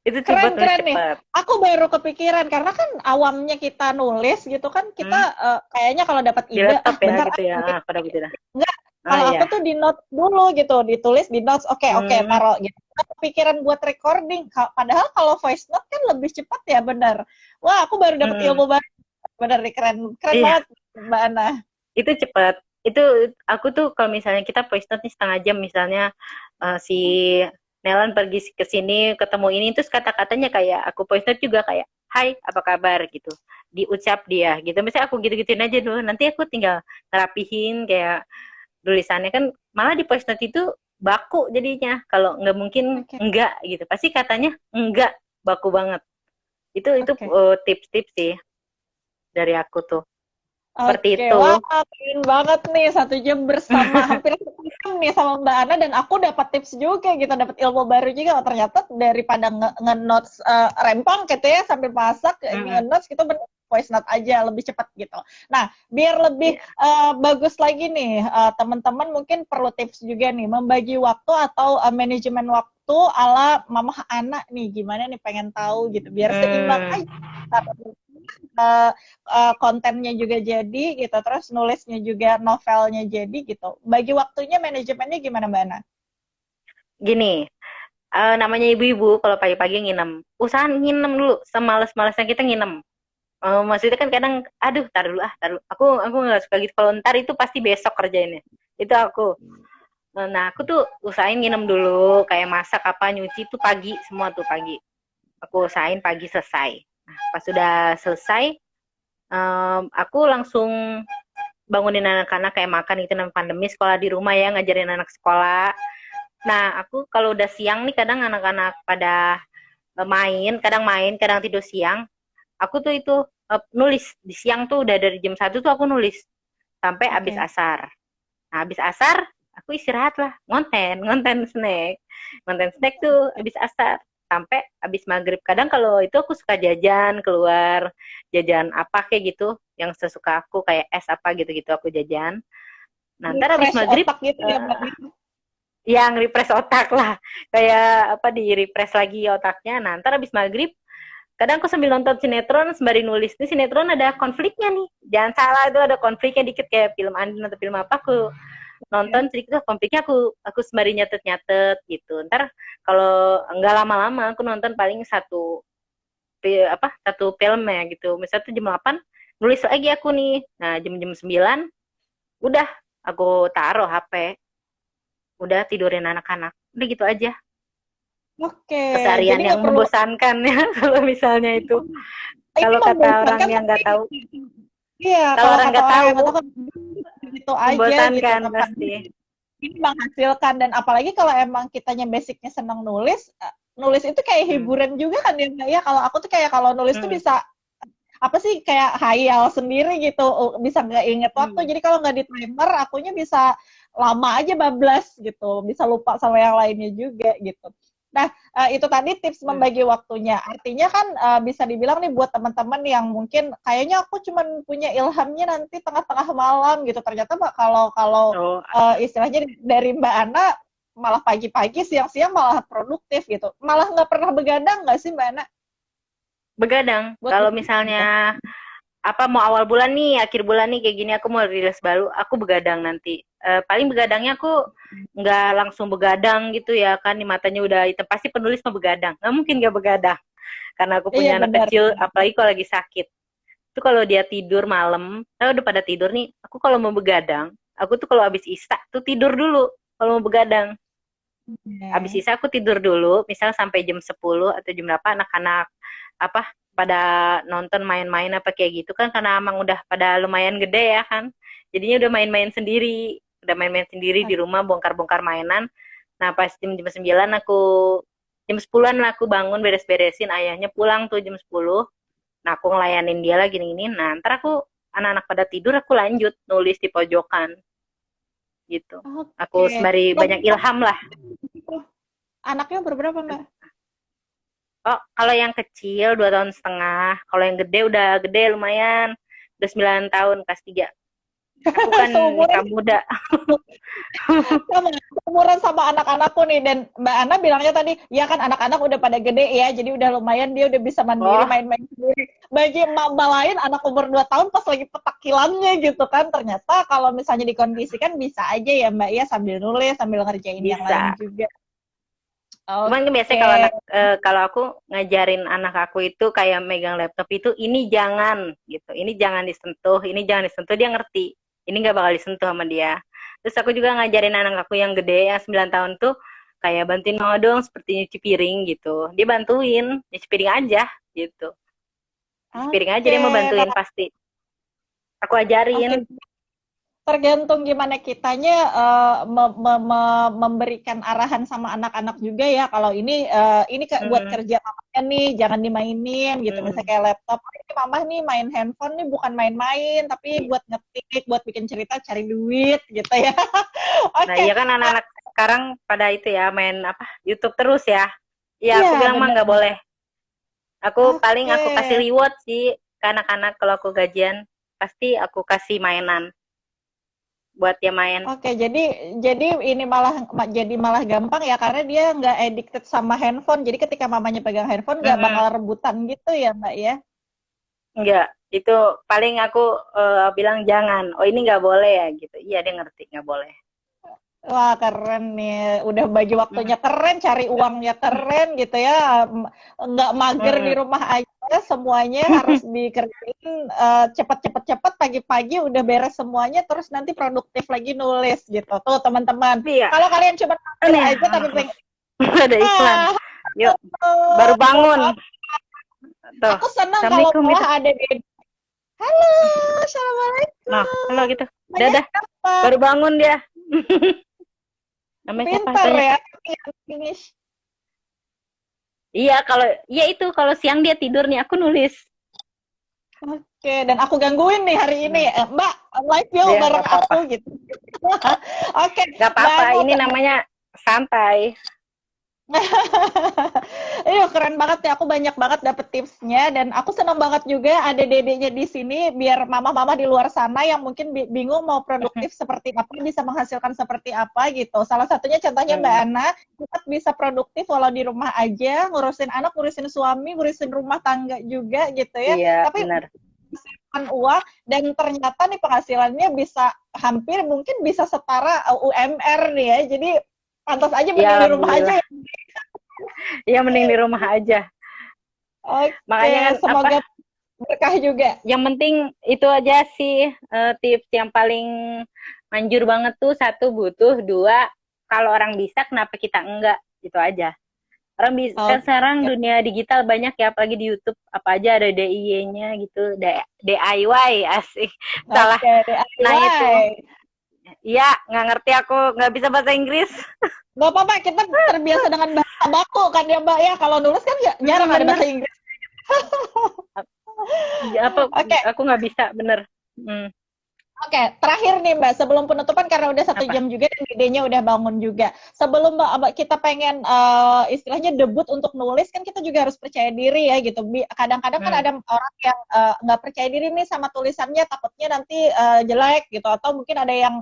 Itu tips buat keren nulis keren nih. cepet. Aku baru kepikiran karena kan awamnya kita nulis gitu kan kita Hmm? kayaknya kalau dapat Di ide laptop ya bentar gitu ya. nanti Pada gitu dah. enggak. Ah Kalau aku ya. tuh di note dulu gitu, ditulis di notes. Oke, oke, Hmm, taruh gitu. Kepikiran buat recording. Padahal kalau voice note kan lebih cepat ya, benar. Wah, aku baru dapat hmm. ilmu baru. Benar nih, keren, keren Iya, banget Mbak Ana. itu cepet. Itu aku tuh kalau misalnya kita voice note nih setengah jam misalnya si Nelan pergi ke sini ketemu ini terus kata-katanya kayak aku voice note juga kayak hai apa kabar gitu diucap dia gitu misalnya aku gitu-gituin aja dulu nanti aku tinggal ngerapihin kayak tulisannya kan malah di voice note itu baku jadinya kalau nggak mungkin Oke, enggak gitu pasti katanya enggak baku banget itu oke. tips-tips sih dari aku tuh seperti Oke, wah itu. keren banget nih 1 jam bersama hampir 1 jam nih sama Mbak Ana dan aku dapat tips juga gitu, dapat ilmu baru juga. Oh, ternyata daripada nge-notes rempong gitu ya sambil masak Mm-mm. nge-notes gitu bener voice note aja lebih cepat gitu. Nah, biar lebih Iya. bagus lagi nih teman-teman mungkin perlu tips juga nih membagi waktu atau manajemen waktu ala Mama Ana nih gimana nih pengen tahu gitu biar seimbang Hmm. aja uh, kontennya juga jadi gitu, terus nulisnya juga novelnya jadi gitu. Bagi waktunya manajemennya gimana Mbak Ana? Gini, namanya ibu-ibu kalau pagi-pagi nginem. Usahain nginem dulu, semales-malesnya kita nginem. Maksudnya kan kadang, aduh, tar dulu tar dulu. Aku nggak suka gitu. Kalau ntar itu pasti besok kerjainnya. Itu aku. Nah, aku tuh usahain nginem dulu, kayak masak apa, nyuci tuh pagi, semua tuh pagi. Aku usahain pagi selesai. Nah, pas sudah selesai, aku langsung bangunin anak-anak kayak makan itu namanya pandemi sekolah di rumah ya ngajarin anak sekolah. Nah, aku kalau udah siang nih kadang anak-anak pada kadang tidur siang. Aku tuh itu nulis di siang tuh udah dari jam 1 tuh aku nulis sampai habis Oke. asar. Nah, habis asar aku istirahat lah, ngonten snack tuh habis asar sampai habis maghrib. Kadang kalau itu aku suka jajan keluar, jajan apa kayak gitu, yang sesuka aku kayak es apa gitu-gitu aku jajan. Nah, ntar habis Refresh maghrib otak gitu ya Mbak. yang refresh otak lah kayak apa di refresh lagi otaknya nah ntar abis maghrib Kadang aku sambil nonton sinetron sembari nulis. Ini sinetron ada konfliknya nih. Jangan salah, itu ada konfliknya dikit kayak film Andin atau film apa, aku nonton sedikit konfliknya, aku sembari nyatet-nyatet gitu. Ntar kalau nggak lama-lama aku nonton paling satu film ya gitu. Misalnya tuh jam 8 nulis lagi aku nih. Nah, jam-jam 9 udah aku taruh HP. Udah tidurin anak-anak. Udah gitu aja. Oke, Keseharian jadi yang nggak perlu. membosankan ya kalau misalnya itu. Ini Kalau kata orang membosankan yang tapi nggak tahu, iya, kalau kalau orang kata nggak orang tahu yang nggak tahu kan gitu aja gitu. membosankan Tapi pasti. ini menghasilkan, dan apalagi kalau emang kitanya basicnya senang nulis, nulis itu kayak Hmm. hiburan juga kan ya Mbak ya. Kalau aku tuh kayak kalau nulis tuh Hmm. bisa apa sih, kayak hayal sendiri gitu, bisa nggak inget waktu. Hmm. Jadi kalau nggak di timer, akunya bisa lama aja bablas gitu, bisa lupa sama yang lainnya juga gitu. Nah, itu tadi tips Hmm. membagi waktunya. Artinya kan bisa dibilang nih buat teman-teman yang mungkin kayaknya aku cuman punya ilhamnya nanti tengah-tengah malam gitu. Ternyata Mbak, kalau kalau Oh, istilahnya dari Mbak Ana malah pagi-pagi, siang-siang malah produktif gitu. Malah nggak pernah begadang nggak sih Mbak Ana? begadang. Buat Kalau nulis gitu. misalnya mau awal bulan nih, akhir bulan nih kayak gini aku mau rilis baru, aku begadang nanti. Paling begadangnya aku nggak langsung begadang gitu ya kan, di matanya udah hitam, pasti penulis mau begadang. Nggak mungkin nggak begadang karena aku Iya punya anak benar. kecil, apalagi kalau lagi sakit. Itu kalau dia tidur malam, udah pada tidur nih, aku kalau mau begadang, aku tuh kalau habis isya tuh tidur dulu kalau mau begadang. Habis Oke. isya aku tidur dulu, misal sampai jam 10 atau jam berapa anak-anak pada nonton main-main apa kayak gitu kan, karena emang udah pada lumayan gede ya kan. Jadinya udah main-main sendiri di rumah, bongkar-bongkar mainan. Nah, pas jam 9 jam 10-an lah aku bangun beres-beresin, ayahnya pulang tuh jam 10. Nah, aku ngelayanin dia lagi gini. Nah, ntar anak-anak pada tidur, aku lanjut nulis di pojokan gitu. Aku Oke. sembari banyak Belum ilham lah. anaknya berberapa Mbak? Oh, kalau yang kecil 2 tahun setengah, kalau yang gede udah gede lumayan, udah 9 tahun kelas 3. Aku kan Seumuran nikah muda. sama, seumuran sama anak-anakku nih, dan Mbak Ana bilangnya tadi, ya kan anak-anak udah pada gede ya, jadi udah lumayan dia udah bisa mandiri, Oh, main-main sendiri. Bagi emak-emak lain anak umur 2 tahun pas lagi petakilannya gitu kan, ternyata kalau misalnya dikondisikan bisa aja ya Mbak ya, sambil nulis, sambil ngerjain yang lain bisa. juga. Cuman kan biasanya Oke. kalau aku ngajarin anak aku itu kayak megang laptop itu, ini jangan gitu, ini jangan disentuh, dia ngerti. Ini nggak bakal disentuh sama dia. Terus aku juga ngajarin anak aku yang gede yang 9 tahun tuh kayak bantuin mama dong seperti nyuci piring gitu. Dia bantuin nyuci piring aja gitu. Nyuci piring aja Oke, dia mau bantuin pasti. Aku oke, ajarin. tergantung gimana kitanya memberikan arahan sama anak-anak juga ya. Kalau ini buat Hmm, kerja mamanya nih, jangan dimainin gitu. Misalnya hmm. kayak laptop, ini mama nih main handphone nih bukan main-main, tapi buat ngetik, buat bikin cerita, cari duit gitu ya. Nah, Oke, iya kan anak-anak sekarang pada itu ya main YouTube terus ya. Iya, aku iya bilang mah nggak benar. boleh. Oke, Aku kasih reward sih ke anak-anak kalau aku gajian. Pasti aku kasih mainan buat dia main. oke. Jadi ini malah gampang ya, karena dia nggak addicted sama handphone. Jadi ketika mamanya pegang handphone nggak bakal Mm-mm. rebutan gitu ya Mbak ya. Enggak, itu paling aku bilang jangan. Oh, ini nggak boleh ya gitu. Iya, dia ngerti nggak boleh. Wah, keren nih. Udah bagi waktunya keren, cari uangnya keren gitu ya. Nggak mager di Mm-mm. rumah aja, semuanya harus dikerjain cepet-cepet pagi-pagi udah beres semuanya, terus nanti produktif lagi nulis gitu. Tuh teman-teman, Iya, kalau kalian coba mager ini ya. aja tapi pengen, Ada iklan. ah, Yuk, baru bangun. Tuh, aku senang kalau Assalamualaikum itu. malah ada Dedi. Halo, Nah, assalamualaikum. halo gitu. Namanya Dadah, apa? baru bangun dia. Namanya siapa? Pintar Tanya. ya, finish. Iya itu kalau siang dia tidur nih aku nulis. Oke, dan aku gangguin nih hari ini. Mbak, live yuk Ya, bareng nggak apa-apa. aku gitu. Oke, Nggak Mbak apa-apa, Anu, ini namanya santai. iya keren banget. banget ya, aku banyak banget dapet tipsnya dan aku senang banget juga ada dedenya di sini biar mama-mama di luar sana yang mungkin bingung mau produktif seperti apa, bisa menghasilkan seperti apa gitu. Salah satunya contohnya Mbak Hmm. Ana, kita bisa produktif walau di rumah aja, ngurusin anak, ngurusin suami, ngurusin rumah tangga juga gitu ya. Iya, Tapi benar. menghasilkan uang dan ternyata nih penghasilannya bisa hampir mungkin bisa setara UMR nih ya. Jadi pantas aja Ya, mending di rumah aja alhamdulillah. ya. Ya, mending di rumah aja. Oke, Makanya kan apa? semoga berkah juga. Yang penting itu aja sih tips yang paling manjur banget tuh satu butuh, dua kalau orang bisa kenapa kita enggak gitu aja. Orang bisa kan Oke, sekarang dunia digital banyak ya apalagi di YouTube apa aja ada DIY-nya gitu, DIY asik. Salah. oke, Nah itu, DIY. iya nggak ngerti aku nggak bisa bahasa Inggris. Gak apa-apa, kita terbiasa dengan bahasa baku kan ya Mbak ya. Kalau nulis kan jarang ada bahasa Bener. Inggris. Apa Oke, aku nggak bisa bener. Hmm, Oke, terakhir nih Mbak, sebelum penutupan karena udah 1 jam apa? juga dan gedenya udah bangun juga. Sebelum Mbak kita pengen istilahnya debut untuk nulis, kan kita juga harus percaya diri ya gitu. Kadang-kadang kan Hmm, ada orang yang nggak percaya diri nih sama tulisannya, takutnya nanti jelek gitu, atau mungkin ada yang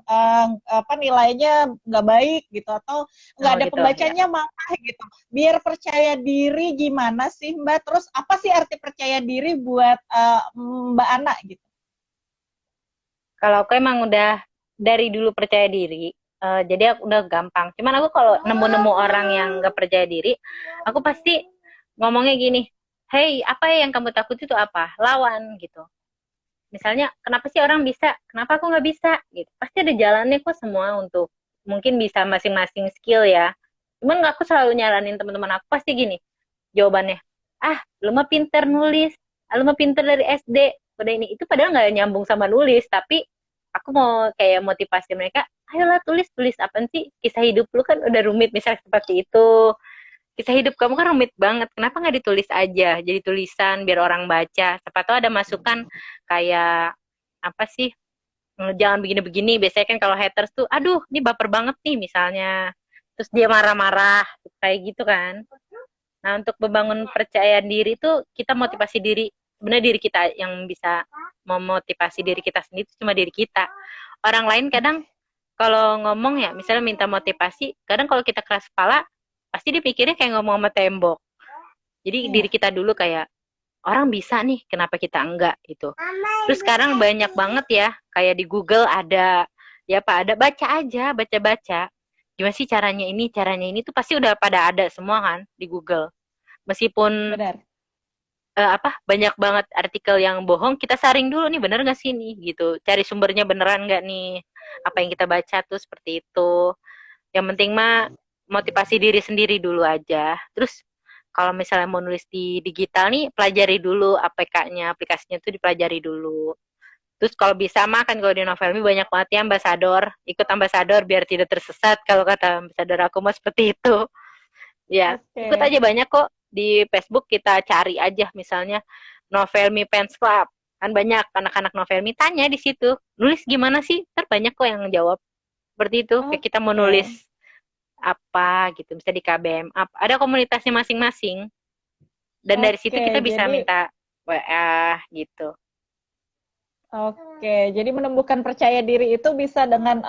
apa nilainya nggak baik gitu, atau nggak oh ada gitu ya. pembacanya malah gitu. Biar percaya diri gimana sih Mbak? Terus apa sih arti percaya diri buat Mbak Ana gitu? Kalau aku emang udah dari dulu percaya diri, jadi aku udah gampang. Cuman aku kalau nemu-nemu orang yang gak percaya diri, aku pasti ngomongnya gini, hey, apa yang kamu takut itu apa? Lawan gitu. Misalnya, kenapa sih orang bisa? Kenapa aku nggak bisa? Gitu. Pasti ada jalannya kok semua untuk mungkin bisa masing-masing skill ya. Cuman aku selalu nyaranin teman-teman aku pasti gini, jawabannya, ah, lu mah pinter nulis, ah, lu mah pinter dari SD, udah ini itu padahal nggak nyambung sama nulis, tapi aku mau kayak motivasi mereka, ayolah tulis tulis apa sih kisah hidup lu kan udah rumit misalnya seperti itu, kisah hidup kamu kan rumit banget, kenapa nggak ditulis aja jadi tulisan biar orang baca, siapa tahu ada masukan kayak apa sih, jangan begini-begini, biasanya kan kalau haters tuh aduh ini baper banget nih misalnya, terus dia marah-marah kayak gitu kan. Nah, untuk membangun percaya diri itu kita motivasi diri. Sebenarnya diri kita yang bisa memotivasi diri kita sendiri itu cuma diri kita. Orang lain kadang kalau ngomong ya, misalnya minta motivasi, kadang kalau kita keras kepala, pasti dipikirnya kayak ngomong sama tembok. Jadi diri Iya, kita dulu kayak, orang bisa nih, kenapa kita enggak gitu. Terus sekarang banyak banget ya, kayak di Google ada, ya Pak, ada baca aja, baca-baca. Gimana sih caranya ini tuh pasti udah pada ada semua kan di Google. Meskipun benar. apa banyak banget artikel yang bohong, kita saring dulu nih bener nggak sih nih gitu, cari sumbernya beneran nggak nih apa yang kita baca tuh seperti itu. Yang penting mah motivasi diri sendiri dulu aja. Terus kalau misalnya mau nulis di digital nih, pelajari dulu APK-nya, aplikasinya tuh dipelajari dulu. Terus kalau bisa mah kan kalau di Novelmi banyak banget ya ambasador, ikut ambasador biar tidak tersesat, kalau kata ambasador aku mah seperti itu. Ya, ikut Oke. aja banyak kok di Facebook, kita cari aja misalnya Novelmi Fans Club. Kan banyak anak-anak Novelmi tanya di situ, nulis gimana sih? Ntar banyak kok yang jawab. Seperti itu, kayak kita mau nulis Oke. apa gitu, bisa di KBM. Ada komunitasnya masing-masing. Dan dari situ Oke, kita bisa jadi minta WA gitu. oke, jadi menumbuhkan percaya diri itu bisa dengan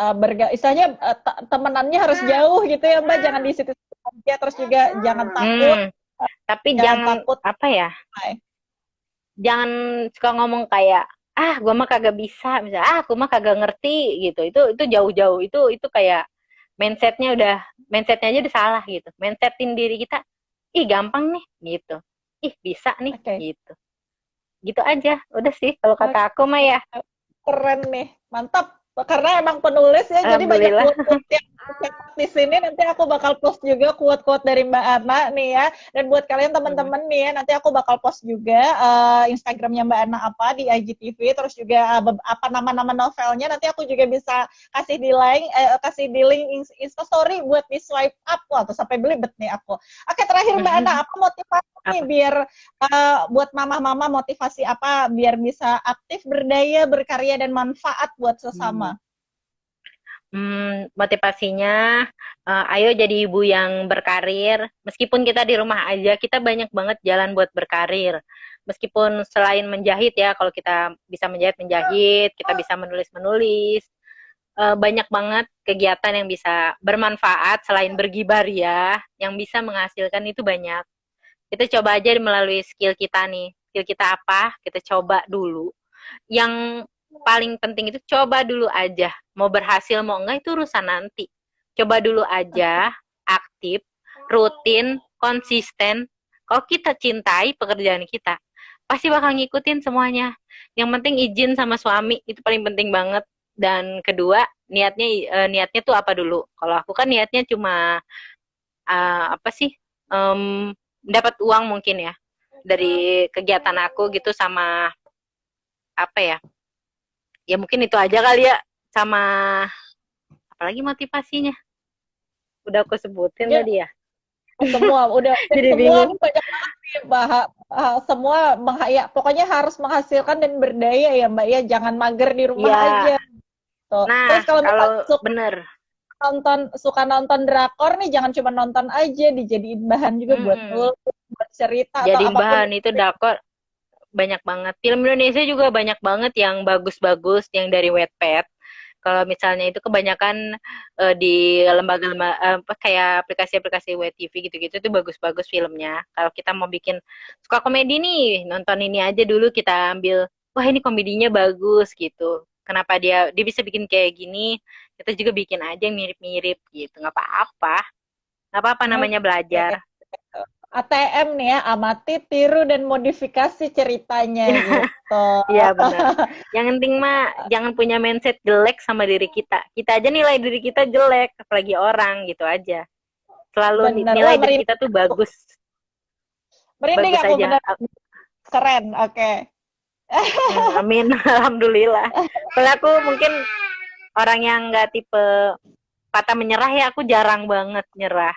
istilahnya temenannya harus jauh gitu ya Mbak, jangan di situ-situ aja, terus juga jangan takut, Hmm, tapi jangan jangan takut. apa ya? Jangan suka ngomong kayak gua mah kagak bisa, misalnya aku mah kagak ngerti gitu, itu jauh-jauh, itu kayak mindsetnya aja udah salah gitu, mindsetin diri kita ih gampang nih gitu, ih bisa nih Oke, gitu, gitu aja udah sih kalau oke, kata aku mah ya. keren nih, mantap. Karena emang penulis ya, jadi banyak Alhamdulillah. quote-quote yang di sini nanti aku bakal post juga quote-quote dari Mbak Ana nih ya. Dan buat kalian Hmm. teman-teman nih ya, nanti aku bakal post juga Instagramnya Mbak Ana apa di IGTV, terus juga apa nama-nama novelnya. Nanti aku juga bisa kasih di link Insta Story buat di swipe up. Wah, tuh sampai belibet nih aku. Oke, terakhir Mbak Ana, apa motivasi nih Apa biar buat mama-mama, motivasi apa biar bisa aktif, berdaya, berkarya dan manfaat buat hmm. sesama? Motivasinya, ayo jadi ibu yang berkarir. Meskipun kita di rumah aja, kita banyak banget jalan buat berkarir. Meskipun selain menjahit ya, kalau kita bisa menjahit, kita bisa menulis-menulis. Banyak banget kegiatan yang bisa bermanfaat selain bergibar ya, yang bisa menghasilkan itu banyak. Kita coba aja melalui skill kita nih. Skill kita apa? Kita coba dulu. Yang paling penting itu coba dulu aja. Mau berhasil mau enggak itu urusan nanti. Coba dulu aja, aktif, rutin, konsisten. Kalau kita cintai pekerjaan kita, pasti bakal ngikutin semuanya. Yang penting izin sama suami itu paling penting banget. Dan kedua, niatnya tuh apa dulu? Kalau aku kan niatnya cuma apa sih? Dapat uang mungkin ya dari kegiatan aku gitu sama apa ya? Ya mungkin itu aja kali ya, sama apalagi motivasinya udah aku sebutin Ya, tadi ya. semua udah Jadi semua bingung. banyak banget nih Mbak. Semua ya pokoknya harus menghasilkan dan berdaya ya Mbak ya, jangan mager di rumah Ya, aja tuh. nah Terus kalau kalau misalnya bener. suka nonton drakor nih, jangan cuma nonton aja, dijadiin bahan juga buat Mm-mm. nulis, buat cerita atau Jadi apapun. bahan itu dakor banyak banget. Film Indonesia juga banyak banget yang bagus-bagus yang dari Wattpad. Kalau misalnya itu kebanyakan di lembaga-lembaga kayak aplikasi-aplikasi WTV gitu-gitu itu bagus-bagus filmnya. Kalau kita mau bikin suka komedi nih, nonton ini aja dulu kita ambil, wah ini komedinya bagus gitu. Kenapa dia bisa bikin kayak gini? Kita juga bikin aja yang mirip-mirip gitu. Nggak apa-apa. Nggak apa-apa namanya Oke. belajar. ATM nih ya, amati, tiru, dan modifikasi ceritanya gitu. Iya benar. Yang penting mah jangan punya mindset jelek sama diri kita. Kita aja nilai diri kita jelek, apalagi orang gitu aja. Selalu Bener. nilai Wah, diri kita tuh bagus, merinding bagus aku aja. bener. Keren, oke. Amin, alhamdulillah. Kalau aku mungkin orang yang nggak tipe patah menyerah ya, aku jarang banget nyerah,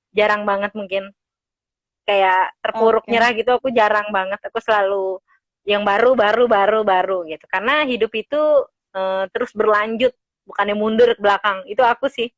jarang banget mungkin kayak terpuruk Oke. nyerah gitu. Aku jarang banget. Aku selalu yang baru, baru, baru, baru gitu. Karena hidup itu terus berlanjut, bukannya mundur ke belakang. Itu aku sih.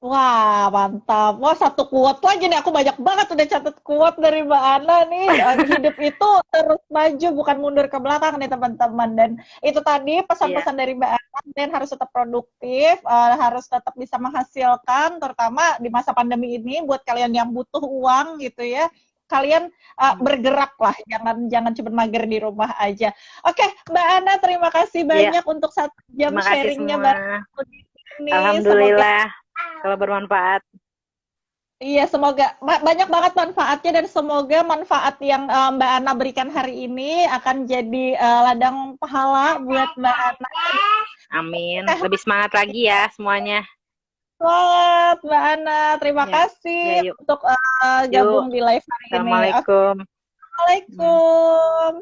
Wah, mantap. Wah, satu quote lagi nih. Aku banyak banget udah catat quote dari Mbak Ana nih. Hidup itu terus maju, bukan mundur ke belakang nih, teman-teman. Dan itu tadi Iya, pesan-pesan dari Mbak Ana. Dan harus tetap produktif, harus tetap bisa menghasilkan, terutama di masa pandemi ini, buat kalian yang butuh uang gitu ya. Kalian bergerak lah, jangan jangan cuma mager di rumah aja. Oke, Mbak Ana, terima kasih iya. banyak untuk 1 jam Terima kasih sharingnya semua. bareng aku di sini. Semoga Alhamdulillah kalau bermanfaat. iya, semoga banyak banget manfaatnya dan semoga manfaat yang Mbak Ana berikan hari ini akan jadi ladang pahala buat Mbak Ana. Amin. Sehat Lebih semangat lagi ya semuanya. banget, Mbak Ana. Terima Ya, kasih ya yuk. untuk Yuk. gabung di live hari ini. Assalamualaikum. Hmm. Assalamualaikum.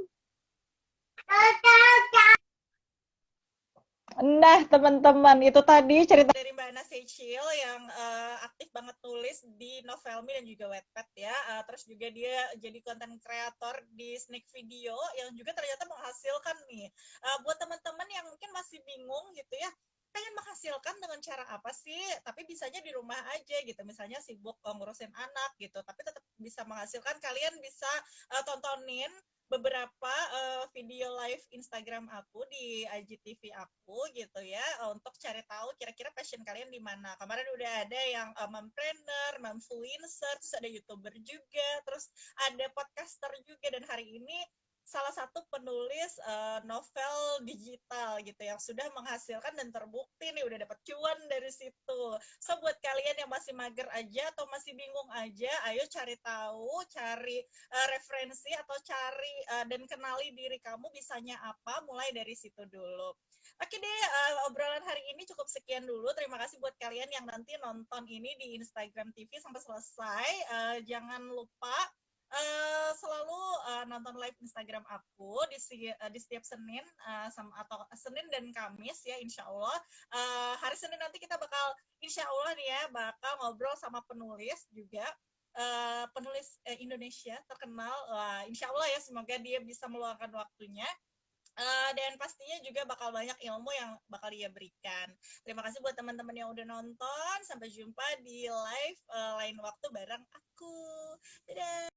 Nah, teman-teman, itu tadi cerita dari Mbak Ana Secil yang aktif banget tulis di Novelme dan juga Wattpad ya. Terus juga dia jadi konten kreator di Sneak Video yang juga ternyata menghasilkan nih. Buat teman-teman yang mungkin masih bingung gitu ya, pengen menghasilkan dengan cara apa sih? Tapi bisanya di rumah aja gitu. Misalnya sibuk ngurusin anak gitu, tapi tetap bisa menghasilkan. Kalian bisa tontonin beberapa video live Instagram aku di IGTV aku gitu ya untuk cari tahu kira-kira passion kalian di mana. Kemarin udah ada yang mompreneur, momfluencer, terus ada YouTuber juga, terus ada podcaster juga dan hari ini salah satu penulis novel digital gitu yang sudah menghasilkan dan terbukti nih udah dapat cuan dari situ. So buat kalian yang masih mager aja atau masih bingung aja, ayo cari tahu, cari referensi atau cari dan kenali diri kamu bisanya apa, mulai dari situ dulu. Oke deh, obrolan hari ini cukup sekian dulu. Terima kasih buat kalian yang nanti nonton ini di Instagram TV sampai selesai. Jangan lupa selalu nonton live Instagram aku di setiap Senin atau Senin dan Kamis ya, Insya Allah. Hari Senin nanti kita bakal Insya Allah nih ya bakal ngobrol sama penulis juga, penulis Indonesia terkenal. Insya Allah ya, semoga dia bisa meluangkan waktunya Dan pastinya juga bakal banyak ilmu yang bakal dia berikan. Terima kasih buat teman-teman yang udah nonton. Sampai jumpa di live lain waktu bareng aku.